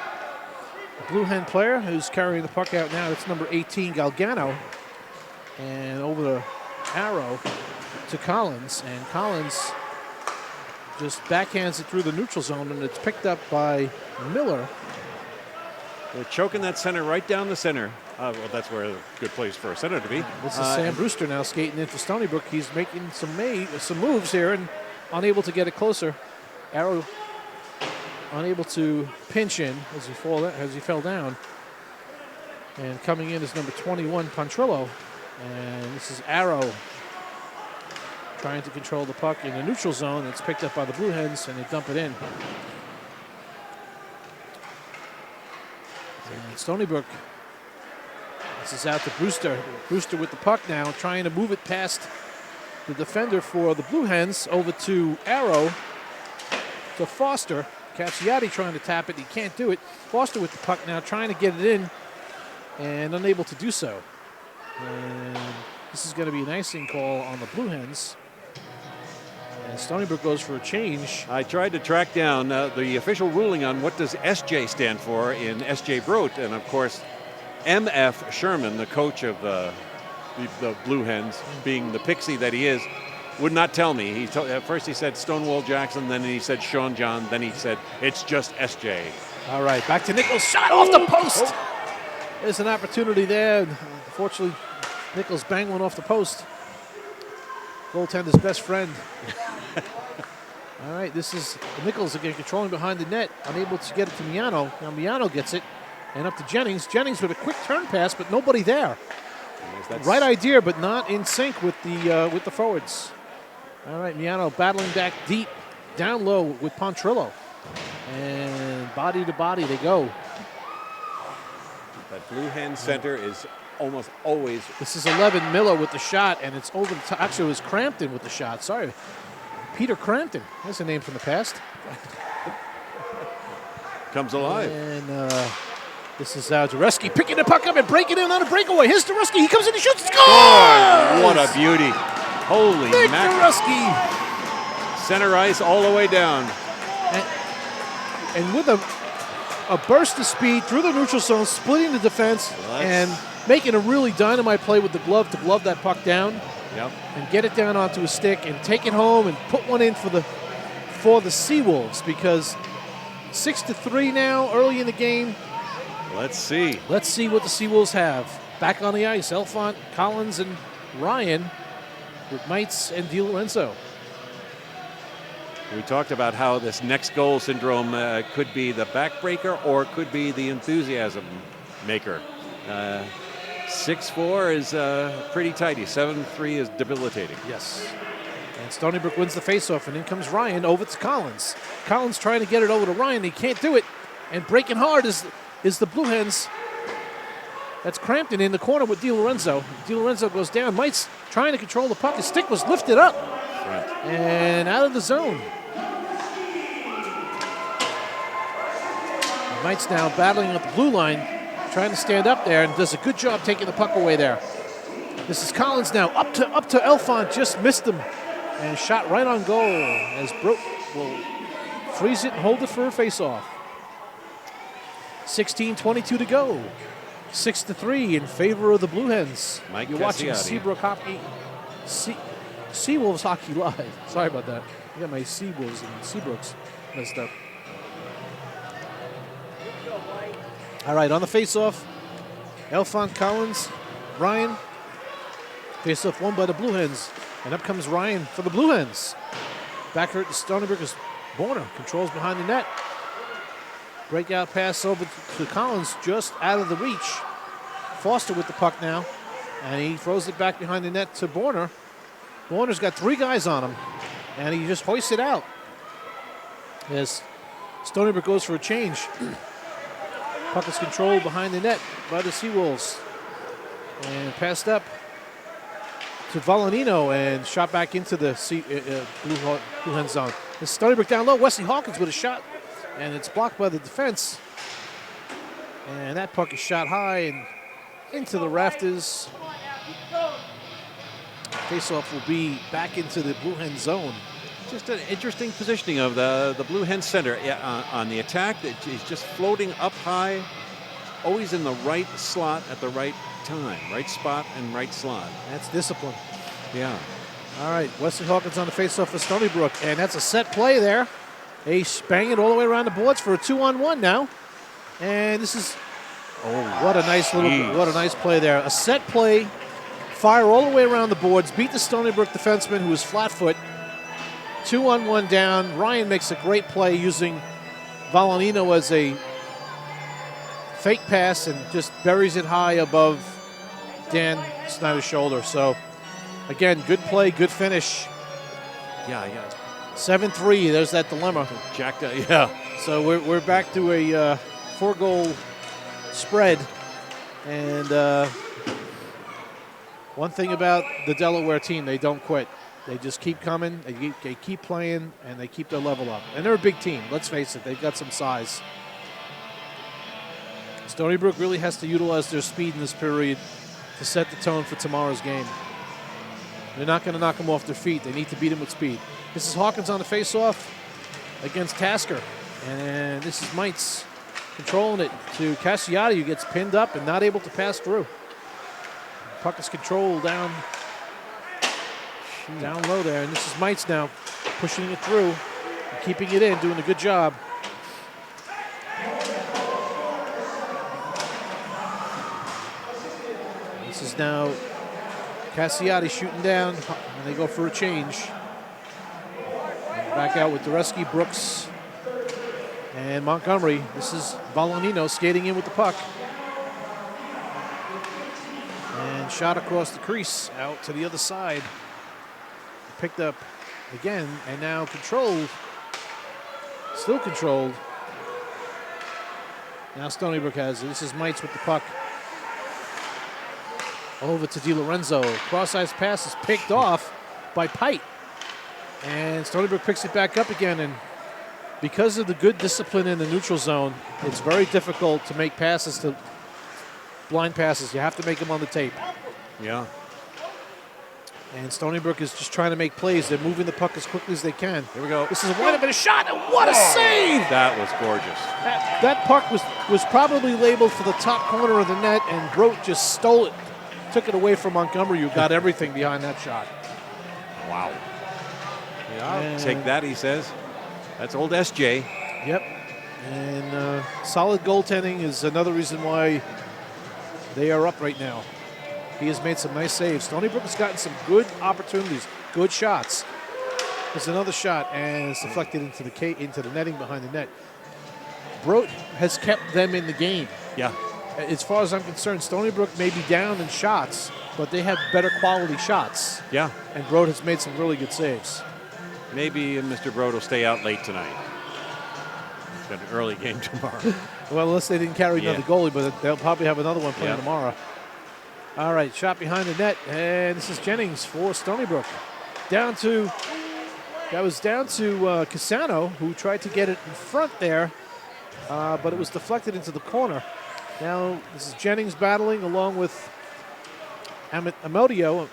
S1: Blue Hen player who's carrying the puck out now. It's number 18, Galgano. And over the arrow to Collins, and Collins just backhands it through the neutral zone, and it's picked up by Miller.
S2: They're choking that center right down the center. Well, that's where a good place for a center to be.
S1: This is Sam Brewster now skating in for Stony Brook. He's making some moves here and unable to get it closer. Arrow unable to pinch in as he fell down. And coming in is number 21, Pontrello. And this is Arrow trying to control the puck in the neutral zone. It's picked up by the Blue Hens, and they dump it in. And Stony Brook, this is out to Brewster. Brewster with the puck now, trying to move it past the defender for the Blue Hens over to Arrow, to Foster. Cacciati trying to tap it. He can't do it. Foster with the puck now, trying to get it in and unable to do so. And this is going to be an icing call on the Blue Hens. And Stony Brook goes for a change.
S2: I tried to track down the official ruling on what does SJ stand for in SJ Brote, and of course, M.F. Sherman, the coach of the Blue Hens, being the pixie that he is, would not tell me. At first he said Stonewall Jackson, then he said Sean John, then he said it's just SJ.
S1: All right, back to Nichols. Shot off the post. There's an opportunity there. Unfortunately, Nichols banged one off the post. Goaltender's best friend. All right, this is Nichols again controlling behind the net, unable to get it to Miano. Now Miano gets it, and up to Jennings. Jennings with a quick turn pass, but nobody there. Right idea, but not in sync with the forwards. All right, Miano battling back deep, down low with Pontrillo. And body to body they go.
S2: That Blue Hen center is almost always.
S1: This is 11 Miller with the shot, and it's over the top. Actually, it was Crampton with the shot. Sorry. Peter Crampton. That's a name from the past.
S2: Comes alive.
S1: And this is Jareski picking the puck up and breaking in on a breakaway. Here's Jareski. He comes in, he shoots, scores!
S2: What a beauty. Holy
S1: Nick
S2: mackerel.
S1: Jareski.
S2: Center ice all the way down.
S1: And with a burst of speed through the neutral zone, splitting the defense and making a really dynamite play with the glove to glove that puck down.
S2: Yep.
S1: And get it down onto a stick and take it home and put one in for the Seawolves, because 6-3 now early in the game.
S2: Let's see.
S1: Let's see what the Seawolves have. Back on the ice, Elfont, Collins, and Ryan with Mites and DiLorenzo.
S2: We talked about how this next goal syndrome could be the backbreaker or it could be the enthusiasm maker. 6-4 is pretty tidy. 7-3 is debilitating.
S1: Yes. And Stony Brook wins the faceoff, and in comes Ryan over to Collins. Collins trying to get it over to Ryan. He can't do it. And breaking hard is the Blue Hens. That's Crampton in the corner with DiLorenzo. DiLorenzo goes down. Mite's trying to control the puck. His stick was lifted up.
S2: Right.
S1: And out of the zone. Mite's now battling at the blue line, trying to stand up there, and does a good job taking the puck away there. This is Collins now, up to Elfont, just missed him, and shot right on goal as Brook will freeze it and hold it for a face-off. 16:22 to go. 6-3 in favor of the Blue Hens.
S2: Mike
S1: You're watching
S2: Cassiati.
S1: Seabrook Hockey, Seawolves Hockey Live. Sorry about that. I got my Seawolves and Seabrooks messed up. All right, on the face-off, Elfont, Collins, Ryan. Face-off won by the Blue Hens. And up comes Ryan for the Blue Hens. Back hurt to Stony Brook as Borner controls behind the net. Breakout pass over to Collins, just out of the reach. Foster with the puck now, and he throws it back behind the net to Borner. Borner's got 3 guys on him, and he just hoists it out as Stony Brook goes for a change. Puck is controlled behind the net by the Seawolves. And passed up to Volanino and shot back into the Blue Hen zone. It's Stony Brook down low. Wesley Hawkins with a shot. And it's blocked by the defense. And that puck is shot high and into the rafters. Faceoff will be back into the Blue Hen zone.
S2: Just an interesting positioning of the Blue Hen center on the attack. He's just floating up high, always in the right slot at the right time. Right spot and right slot.
S1: That's discipline.
S2: Yeah.
S1: All right, Wesley Hawkins on the faceoff for Stony Brook. And that's a set play there. They bang it all the way around the boards for a 2-on-1 now. And this is, what a nice play there. A set play, fire all the way around the boards, beat the Stony Brook defenseman who was flat foot. 2-on-1 down. Ryan makes a great play using Volanino as a fake pass and just buries it high above Dan Snyder's shoulder. So, again, good play, good finish.
S2: Yeah.
S1: 7-3, there's that dilemma.
S2: Jacked, yeah.
S1: So we're back to a 4-goal spread. And one thing about the Delaware team, they don't quit. They just keep coming, they keep playing, and they keep their level up. And they're a big team, let's face it. They've got some size. Stony Brook really has to utilize their speed in this period to set the tone for tomorrow's game. They're not going to knock them off their feet. They need to beat them with speed. This is Hawkins on the faceoff against Tasker. And this is Mites controlling it to Cassiati, who gets pinned up and not able to pass through. Puck is controlled down Down low there, and this is Mites now pushing it through, and keeping it in, doing a good job. This is now Cassiotti shooting down, and they go for a change. Back out with Dureski, Brooks, and Montgomery. This is Bolognino skating in with the puck. And shot across the crease out to the other side. Picked up again, and now controlled. Still controlled. Now Stony Brook has it. This is Mites with the puck. Over to DiLorenzo. Cross-ice pass is picked off by Pite. And Stony Brook picks it back up again. And because of the good discipline in the neutral zone, it's very difficult to make passes, to blind passes. You have to make them on the tape.
S2: Yeah.
S1: And Stony Brook is just trying to make plays. They're moving the puck as quickly as they can.
S2: Here we go.
S1: This is a wide open shot, and what a save!
S2: That was gorgeous.
S1: That puck was probably labeled for the top corner of the net, and Brook just stole it, took it away from Montgomery, who got everything behind that shot.
S2: Wow. Yeah, I'll take that, he says. That's old SJ.
S1: Yep. And solid goaltending is another reason why they are up right now. He has made some nice saves. Stony Brook has gotten some good opportunities, good shots. There's another shot, and it's deflected into the netting behind the net. Brook has kept them in the game.
S2: Yeah.
S1: As far as I'm concerned, Stony Brook may be down in shots, but they have better quality shots.
S2: Yeah.
S1: And Broad has made some really good saves.
S2: Maybe Mr. Broad will stay out late tonight. It's got an early game tomorrow.
S1: Well, unless they didn't carry another goalie, but they'll probably have another one playing tomorrow. All right, shot behind the net, and this is Jennings for Stony Brook. That was down to Casano, who tried to get it in front there, but it was deflected into the corner. Now this is Jennings battling along with Amadeo.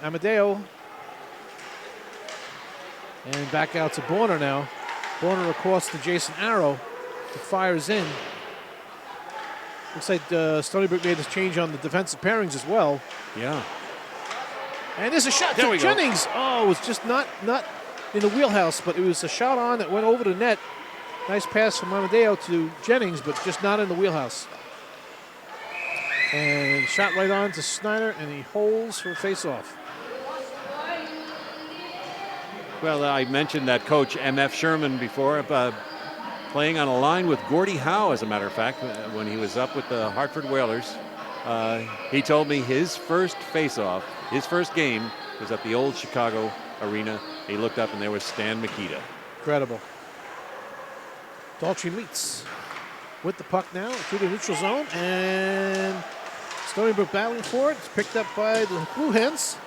S1: And back out to Borner now. Borner across to Jason Arrow. He fires in. Looks like Stony Brook made this change on the defensive pairings as well.
S2: Yeah.
S1: And there's a shot to Jennings. Oh, it was just not in the wheelhouse, but it was a shot on that went over the net. Nice pass from Amadeo to Jennings, but just not in the wheelhouse. And shot right on to Snyder, and he holds for a face-off.
S2: Well, I mentioned that coach M.F. Sherman before, playing on a line with Gordie Howe, as a matter of fact, when he was up with the Hartford Whalers. He told me his first face-off, his first game, was at the old Chicago arena. He looked up, and there was Stan Mikita.
S1: Incredible. Daltrey meets with the puck now through the neutral zone, and Stony Brook battling for it. It's picked up by the Blue Hens,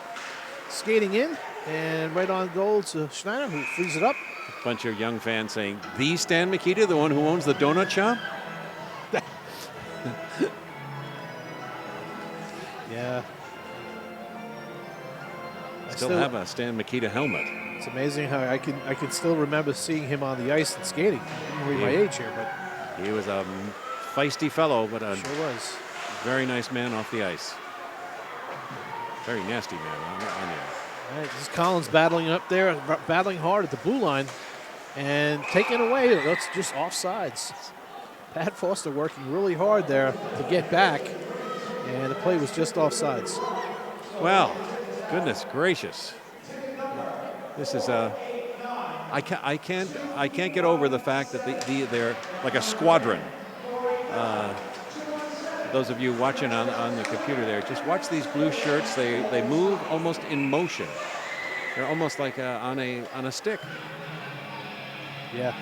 S1: skating in, and right on goal to Schneider, who frees it up.
S2: A bunch of young fans saying, the Stan Mikita, the one who owns the donut shop?
S1: Yeah.
S2: Still have a Stan Mikita helmet.
S1: It's amazing how I can still remember seeing him on the ice and skating. I don't read my age here, but
S2: he was a feisty fellow, but a
S1: sure was.
S2: Very nice man off the ice. Very nasty man on the
S1: All right, this is Collins battling up there, battling hard at the blue line, and taking away. That's just offsides. Pat Foster working really hard there to get back, and the play was just offsides.
S2: Well, goodness gracious. This is I can't get over the fact that they're like a squadron. Those of you watching on the computer there, just watch these blue shirts. They move almost in motion. They're almost like on a stick.
S1: Yeah.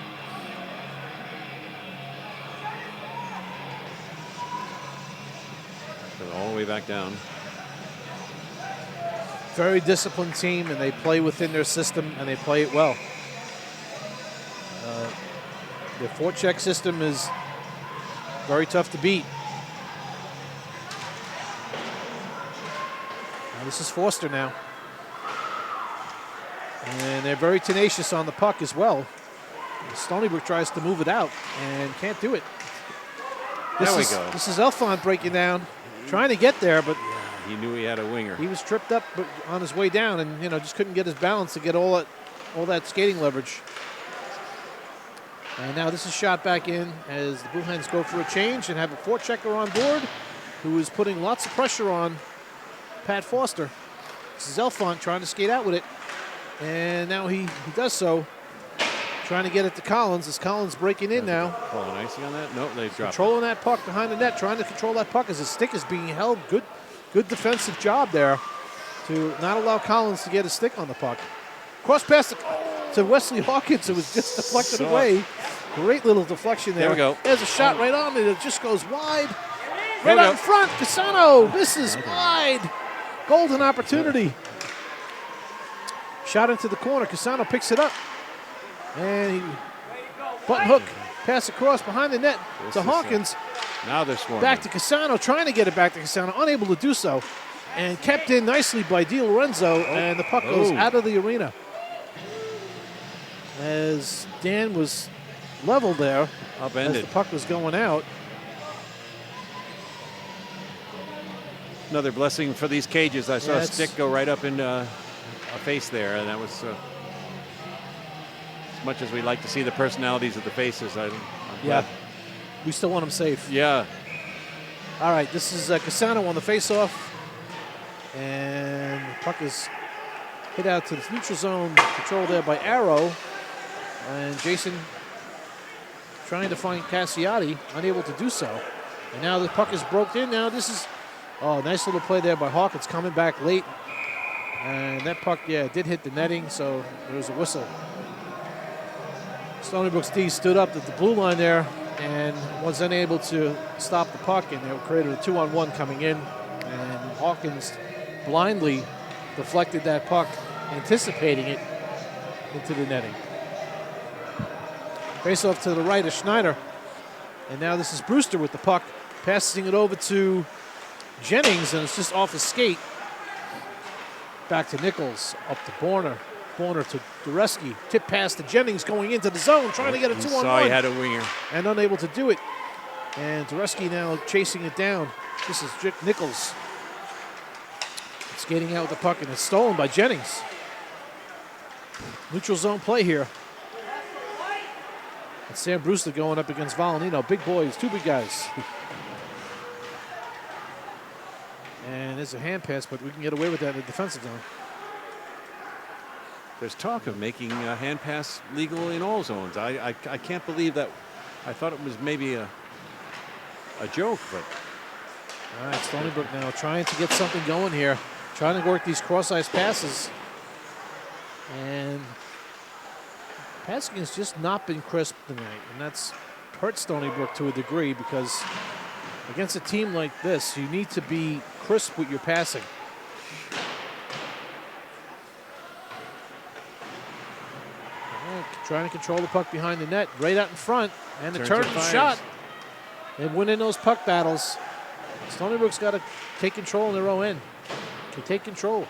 S2: So all the way back down.
S1: Very disciplined team, and they play within their system, and they play it well. Their forecheck system is very tough to beat. Now this is Foster now. And they're very tenacious on the puck as well. Stony Brook tries to move it out and can't do it.
S2: There we go.
S1: This is Elfont breaking down, trying to get there, but
S2: He knew he had a winger.
S1: He was tripped up on his way down, and just couldn't get his balance to get all that skating leverage. And now this is shot back in as the Blue Hens go for a change and have a forechecker on board, who is putting lots of pressure on Pat Foster. This is Elfont trying to skate out with it, and now he does so. Trying to get it to Collins. Is Collins breaking in now?
S2: Calling icing on that? No, they dropped
S1: Controlling that puck behind the net, trying to control that puck as his stick is being held. Good defensive job there to not allow Collins to get his stick on the puck. Cross pass to Wesley Hawkins. It was just deflected away. Great little deflection there.
S2: There we go.
S1: There's a shot right on it. It just goes wide. Right out in front. Casano misses wide. Golden opportunity. Shot into the corner. Casano picks it up. And he button hook, pass across behind the net to Hawkins.
S2: Now they're swarming.
S1: Back to Casano, trying to get it back to Casano, unable to do so. And kept in nicely by Di Lorenzo, and the puck goes out of the arena. As Dan was leveled there,
S2: upended.
S1: as the puck was going out.
S2: Another blessing for these cages. I saw a stick go right up into a face there, and that was... as much as we like to see the personalities of the faces, I'm glad.
S1: We still want them safe.
S2: Yeah.
S1: All right, this is Casano on the face-off. And the puck is hit out to the neutral zone, controlled there by Arrow. And Jason trying to find Cassiotti, unable to do so. And now the puck is broke in. Now this is, nice little play there by Hawkins coming back late. And that puck, did hit the netting, so there's a whistle. Stony Brook's D stood up at the blue line there and was unable to stop the puck, and they created a 2-on-1 coming in. And Hawkins blindly deflected that puck, anticipating it into the netting. Face off to the right of Schneider. And now this is Brewster with the puck, passing it over to Jennings, and it's just off his skate. Back to Nichols, up to Borner. Borner to Dureski. Tip pass to Jennings going into the zone, trying to get a 2-on-1.
S2: Saw he had a winger.
S1: And unable to do it. And Dureski now chasing it down. This is Nichols. Skating out with the puck, and it's stolen by Jennings. Neutral zone play here. And Sam Brewster going up against Volanino. Big boys, two big guys. And there's a hand pass, but we can get away with that in the defensive zone.
S2: There's talk of making a hand pass legal in all zones. I can't believe that. I thought it was maybe a joke, but.
S1: All right, Stony Brook now trying to get something going here. Trying to work these cross-ice passes. And passing has just not been crisp tonight. And that's hurt Stony Brook to a degree, because against a team like this, you need to be crisp with your passing. Trying to control the puck behind the net, right out in front, and the turn and shot. They're winning those puck battles. Stony Brook's got to take control in their own end. Can take control.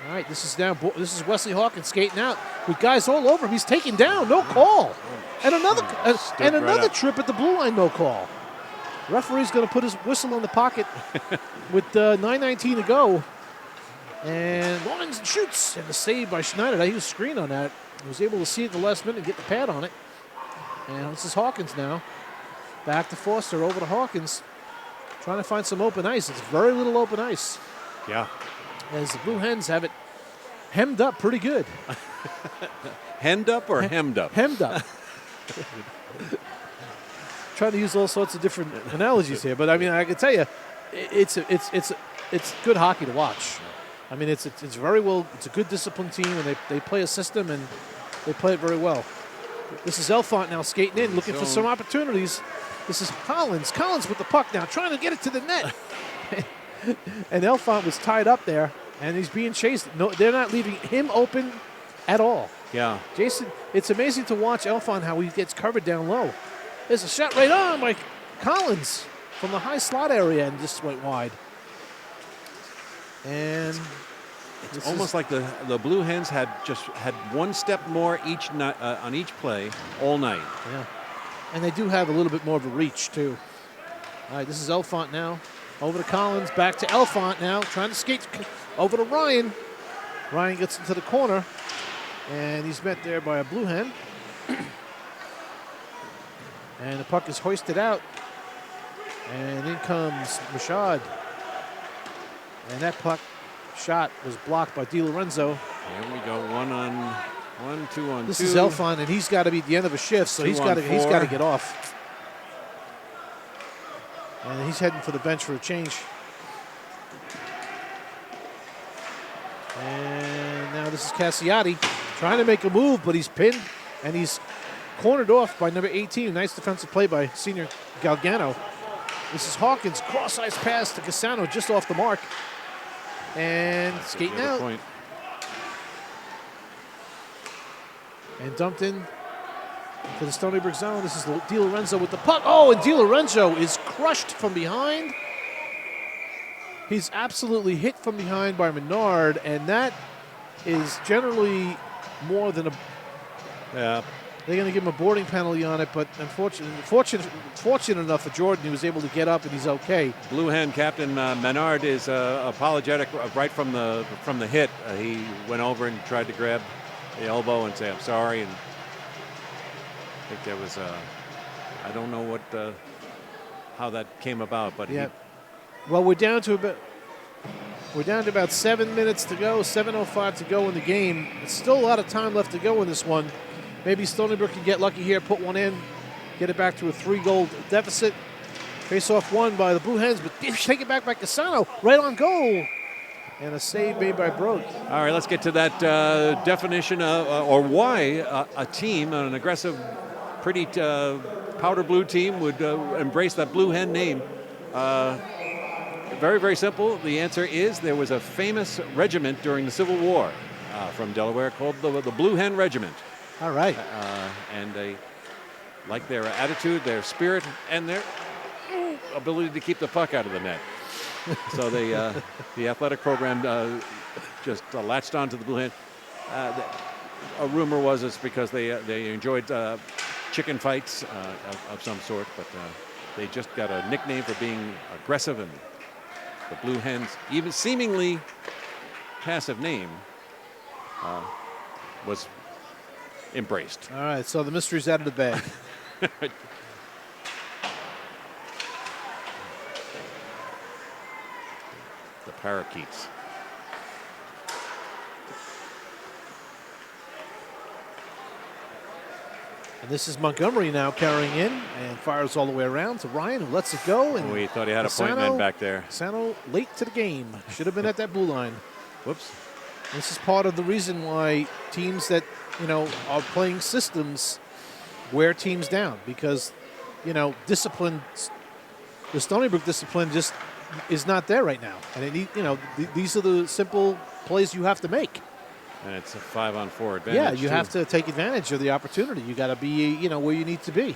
S1: All right, this is Wesley Hawkins skating out with guys all over him. He's taken down, no call, and another trip at the blue line, no call. Referee's going to put his whistle in the pocket with 9:19 to go. And Lawrence shoots, and the save by Schneider. He was screened on that. He was able to see it at the last minute and get the pad on it. And this is Hawkins now. Back to Foster, over to Hawkins. Trying to find some open ice. It's very little open ice.
S2: Yeah.
S1: As the Blue Hens have it hemmed up pretty good.
S2: Hemmed up or hemmed up?
S1: Hemmed up. Trying to use all sorts of different analogies here, but I mean, I can tell you, it's good hockey to watch. I mean, it's very well. It's a good disciplined team, and they play a system, and they play it very well. This is Elfont now skating in, looking for some opportunities. This is Collins. Collins with the puck now, trying to get it to the net. And Elfont was tied up there, and he's being chased. No, they're not leaving him open at all.
S2: Yeah.
S1: Jason, it's amazing to watch Elfont, how he gets covered down low. There's a shot right on by Collins from the high slot area, and just went wide. And
S2: it's almost like the Blue Hens had one step more each night on each play all night.
S1: Yeah, and they do have a little bit more of a reach too. All right, this is Elfont now. Over to Collins, back to Elfont now, trying to skate over to Ryan. Ryan gets into the corner, and he's met there by a blue hen. And the puck is hoisted out. And in comes Machad. And that puck shot was blocked by Di Lorenzo.
S2: Here we go, 2 on 2.
S1: This is Elfont, and he's got to be at the end of a shift, so he's got to get off. And he's heading for the bench for a change. And now this is Cassiati trying to make a move, but he's pinned, and he's cornered off by number 18. Nice defensive play by senior Galgano. This is Hawkins, cross-ice pass to Cassano, just off the mark. And skating out.
S2: Point.
S1: And dumped in to the Stony Brook zone. This is Di Lorenzo with the puck. Oh, and Di Lorenzo is crushed from behind. He's absolutely hit from behind by Menard, and that is generally more than a...
S2: Yeah.
S1: They're going to give him a boarding penalty on it, but fortunate enough for Jordan, he was able to get up and he's okay.
S2: Blue Hen captain Menard is apologetic right from the hit. He went over and tried to grab the elbow and say, "I'm sorry." And I think there was I don't know what how that came about, but
S1: yeah. Well, we're down to about 7 minutes to go, 7:05 to go in the game. There's still a lot of time left to go in this one. Maybe Stony Brook can get lucky here, put one in, get it back to a 3-goal deficit. Face-off won by the Blue Hens, but take it back by Cassano, right on goal. And a save made by Brook.
S2: All right, let's get to that definition or why a team, an aggressive, pretty powder blue team would embrace that Blue Hen name. Very, very simple. The answer is there was a famous regiment during the Civil War from Delaware called the Blue Hen Regiment.
S1: All right.
S2: And they like their attitude, their spirit, and their ability to keep the puck out of the net. So the athletic program just latched onto the Blue Hen. A rumor was it's because they enjoyed chicken fights of some sort, but they just got a nickname for being aggressive, and the Blue Hens, even seemingly passive name, was embraced.
S1: All right, so the mystery's out of the bag.
S2: The parakeets.
S1: And this is Montgomery now carrying in and fires all the way around to Ryan, who lets it go. And
S2: we thought he had a point man back there.
S1: Sano late to the game. Should have been at that blue line.
S2: Whoops.
S1: This is part of the reason why teams that, are playing systems wear teams down, because, discipline, the Stony Brook discipline just is not there right now. And these are the simple plays you have to make.
S2: And it's a 5-on-4 advantage.
S1: Yeah, you have to take advantage of the opportunity. You got to be, where you need to be.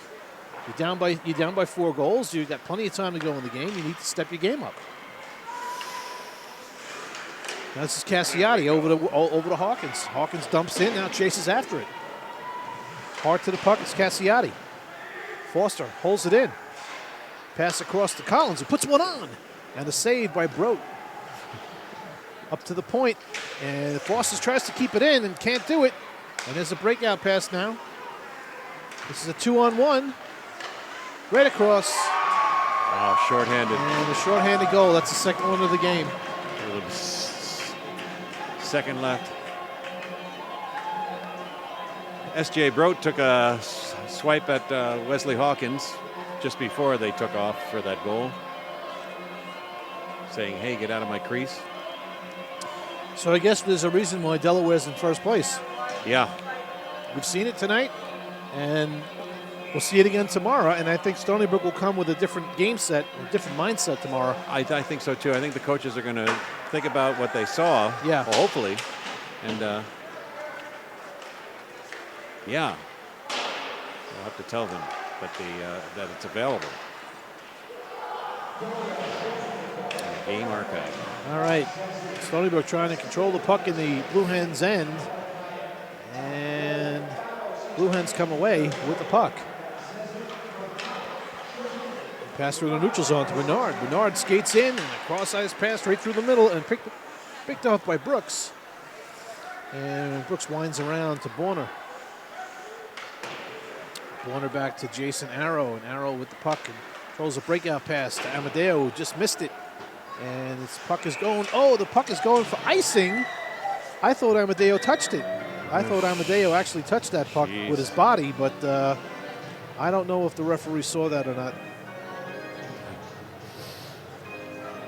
S1: You're down by 4 goals. You've got plenty of time to go in the game. You need to step your game up. Now this is Cassiati over to Hawkins. Hawkins dumps in, now chases after it. Hard to the puck, it's Cassiati. Foster holds it in. Pass across to Collins, who puts one on. And a save by Brook. Up to the point, and Foster tries to keep it in and can't do it. And there's a breakout pass now. This is a 2-on-1. Right across.
S2: Oh, shorthanded.
S1: And a shorthanded goal. That's the second one of the game.
S2: Second left. S.J. Brote took a swipe at Wesley Hawkins just before they took off for that goal, saying, "Hey, get out of my crease."
S1: So I guess there's a reason why Delaware's in first place.
S2: Yeah.
S1: We've seen it tonight, and we'll see it again tomorrow. And I think Stony Brook will come with a different game set, a different mindset tomorrow.
S2: I think so, too. I think the coaches are going to think about what they saw,
S1: yeah.
S2: Well, hopefully. And, yeah, we'll have to tell them that it's available. Game archive.
S1: All right. Stony Brook trying to control the puck in the Blue Hens' end. And Blue Hens come away with the puck. Pass through the neutral zone to Bernard. Bernard skates in, and a cross-ice pass right through the middle, and picked off by Brooks. And Brooks winds around to Borner. Borner back to Jason Arrow, and Arrow with the puck and throws a breakout pass to Amadeo, who just missed it. And this puck is going, the puck is going for icing. I thought Amadeo touched it. I thought Amadeo actually touched that puck with his body, but I don't know if the referee saw that or not.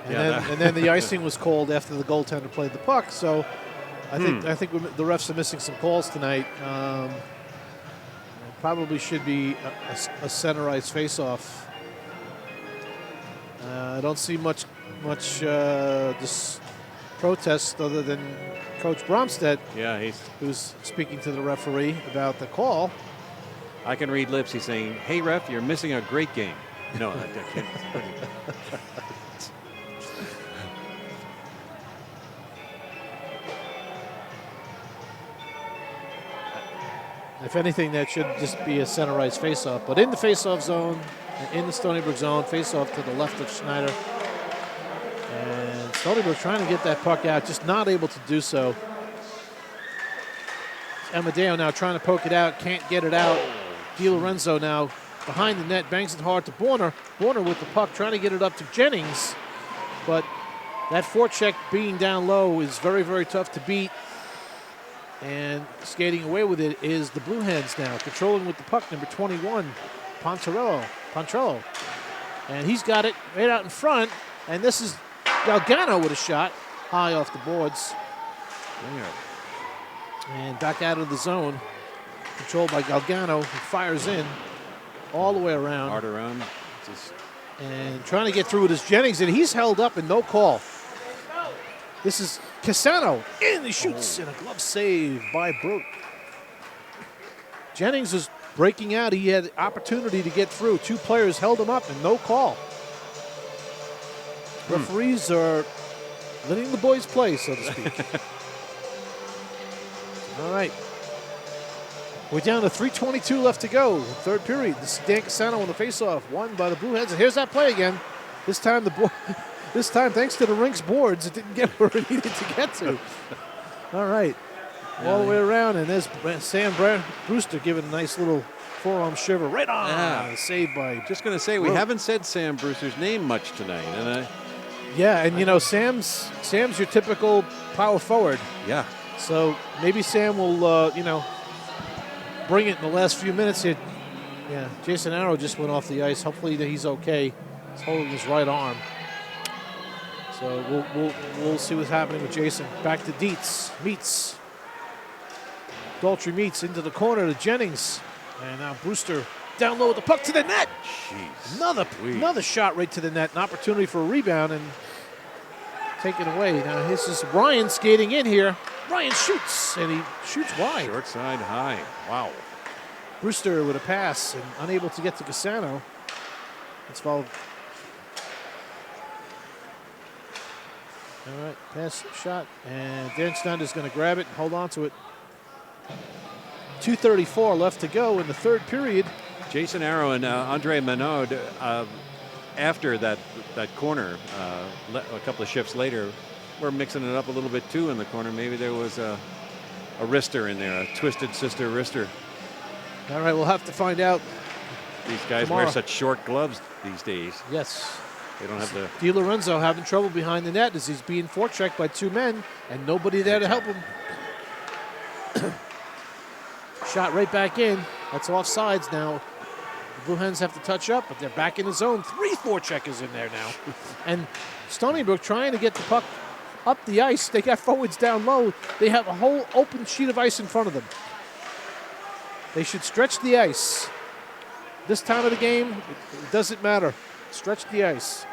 S1: And then the icing was called after the goaltender played the puck. So I think the refs are missing some calls tonight. Probably should be a center ice faceoff. I don't see much this protest other than Coach Bromstead.
S2: Yeah,
S1: who's speaking to the referee about the call.
S2: I can read lips. He's saying, "Hey ref, you're missing a great game." No, I can't.
S1: If anything, that should just be a center ice faceoff. But in the faceoff zone, in the Stony Brook zone, faceoff to the left of Schneider. And Stony Brook trying to get that puck out, just not able to do so. Amadeo now trying to poke it out, can't get it out. Di Lorenzo now behind the net, bangs it hard to Borner. Borner with the puck, trying to get it up to Jennings. But that forecheck being down low is very, very tough to beat. And skating away with it is the Blue Hens now, controlling with the puck, number 21, Pontrello. And he's got it right out in front, and this is Galgano with a shot high off the boards. And back out of the zone, controlled by Galgano, who fires in all the way around.
S2: Hard around.
S1: And trying to get through with his Jennings, and he's held up and no call. This is Casano, and he shoots, and a glove save by Brook. Jennings is breaking out. He had the opportunity to get through. Two players held him up, and no call. Referees are letting the boys play, so to speak. All right. We're down to 3:22 left to go. Third period. This is Dan Casano on the faceoff, won by the Blue Hens. And here's that play again. This time, thanks to the rink's boards, it didn't get where it needed to get to. All right. All the way around, and there's Sam Brewster giving a nice little forearm shiver right on.
S2: Yeah.
S1: Saved by.
S2: Just going to say, we haven't said Sam Brewster's name much tonight. And
S1: yeah, and you know, Sam's your typical power forward.
S2: Yeah.
S1: So maybe Sam will, bring it in the last few minutes here. Yeah, Jason Arrow just went off the ice. Hopefully he's okay. He's holding his right arm. So we'll see what's happening with Jason. Back to Dietz. Meets. Daltrey meets into the corner to Jennings. And now Brewster down low with the puck to the net.
S2: Jeez.
S1: Another shot right to the net. An opportunity for a rebound and taken away. Now this is Ryan skating in here. Ryan shoots, and he shoots wide.
S2: Short side high. Wow.
S1: Brewster with a pass and unable to get to Casano. It's fouled. All right, pass, shot, and Dan Schneider's going to grab it and hold on to it. 2:34 left to go in the third period.
S2: Jason Arrow and Andre Menard, after that corner, a couple of shifts later, we're mixing it up a little bit too in the corner. Maybe there was a wrister in there, a twisted sister wrister.
S1: All right, we'll have to find out.
S2: These guys wear such short gloves these days.
S1: Yes.
S2: They don't have the.
S1: Di Lorenzo having trouble behind the net as he's being forechecked by two men and nobody there to help him. Shot right back in. That's offsides now. The Blue Hens have to touch up, but they're back in the zone. 3 forecheckers in there now. And Stony Brook trying to get the puck up the ice. They got forwards down low. They have a whole open sheet of ice in front of them. They should stretch the ice. This time of the game, it doesn't matter. Stretch the ice.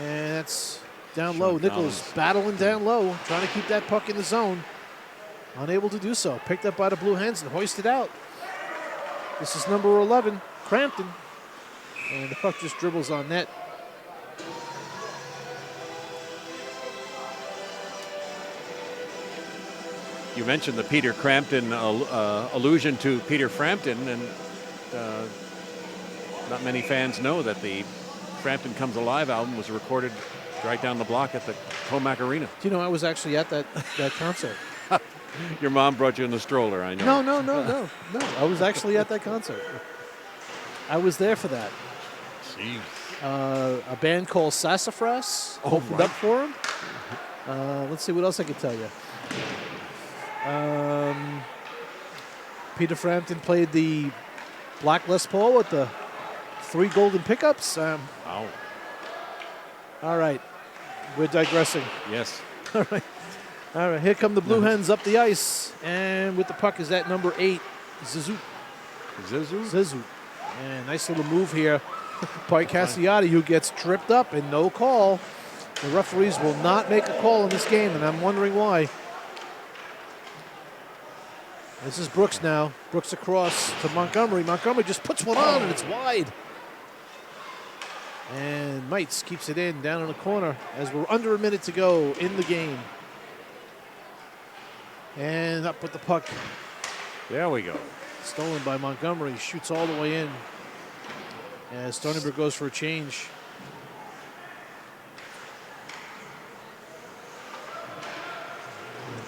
S1: And that's down low. Nichols battling down low, trying to keep that puck in the zone. Unable to do so. Picked up by the Blue Hens and hoisted out. This is number 11, Crampton. And the puck just dribbles on net.
S2: You mentioned the Peter Crampton allusion to Peter Frampton, and Not many fans know that the Frampton Comes Alive album was recorded right down the block at the Comac Arena.
S1: Do you know I was actually at that concert?
S2: Your mom brought you in the stroller, I know.
S1: No. I was actually at that concert. I was there for that.
S2: Jeez.
S1: A band called Sassafras opened up for him. Let's see what else I can tell you. Peter Frampton played the Black Les Paul with the 3 golden pickups.
S2: Wow.
S1: All right, we're digressing.
S2: Yes.
S1: All right. Here come the Blue Hens up the ice, and with the puck is that number 8, Zizou. And nice little move here by Cassiati, who gets tripped up and no call. The referees will not make a call in this game, and I'm wondering why. This is Brooks now. Brooks across to Montgomery. Montgomery just puts one on, and it's wide. And Mites keeps it in down in the corner as we're under a minute to go in the game. And up with the puck.
S2: There we go.
S1: Stolen by Montgomery. Shoots all the way in as Stony Brook goes for a change.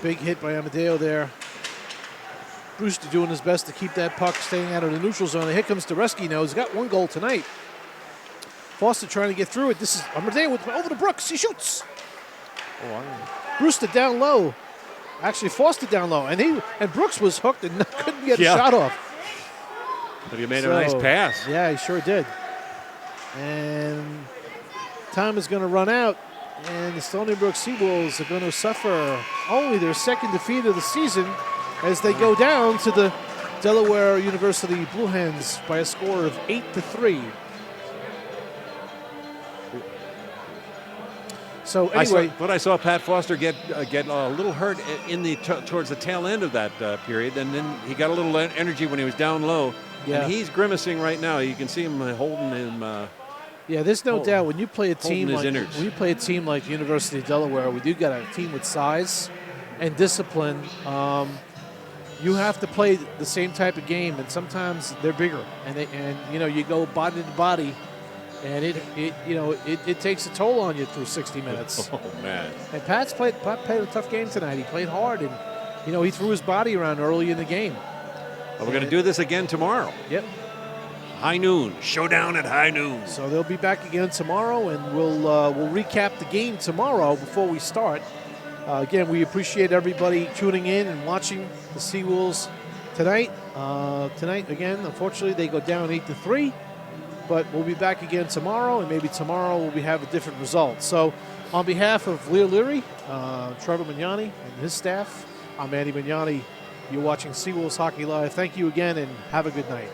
S1: Big hit by Amadeo there. Brewster doing his best to keep that puck staying out of the neutral zone. And here comes Dereski now. He's got 1 goal tonight. Foster trying to get through it. This is Amadeo over to Brooks. He shoots. Brewster down low. Actually, Foster down low. And Brooks was hooked and couldn't get a shot off.
S2: But he made a nice pass.
S1: Yeah, he sure did. And time is going to run out. And the Stony Brook Seawolves are going to suffer only their 2nd defeat of the season as they go down to the Delaware University Blue Hens by a score of 8-3. So anyway,
S2: I saw Pat Foster get a little hurt in towards the tail end of that period, and then he got a little energy when he was down low.
S1: Yeah.
S2: And he's grimacing right now. You can see him holding him.
S1: Yeah, there's no doubt when you play a team like the University of Delaware, we do got a team with size and discipline. You have to play the same type of game, and sometimes they're bigger, and you go body to body, and it takes a toll on you through 60 minutes.
S2: Oh man!
S1: And Pat played a tough game tonight. He played hard, and he threw his body around early in the game.
S2: Well, we're going to do this again tomorrow.
S1: Yep.
S2: High noon. Showdown at high noon.
S1: So they'll be back again tomorrow, and we'll recap the game tomorrow before we start. Again, we appreciate everybody tuning in and watching the Seawolves tonight. Tonight, again, unfortunately, they go down 8-3, but we'll be back again tomorrow, and maybe tomorrow we'll have a different result. So on behalf of Leo Leary, Trevor Mignani, and his staff, I'm Andy Mignani. You're watching Seawolves Hockey Live. Thank you again, and have a good night.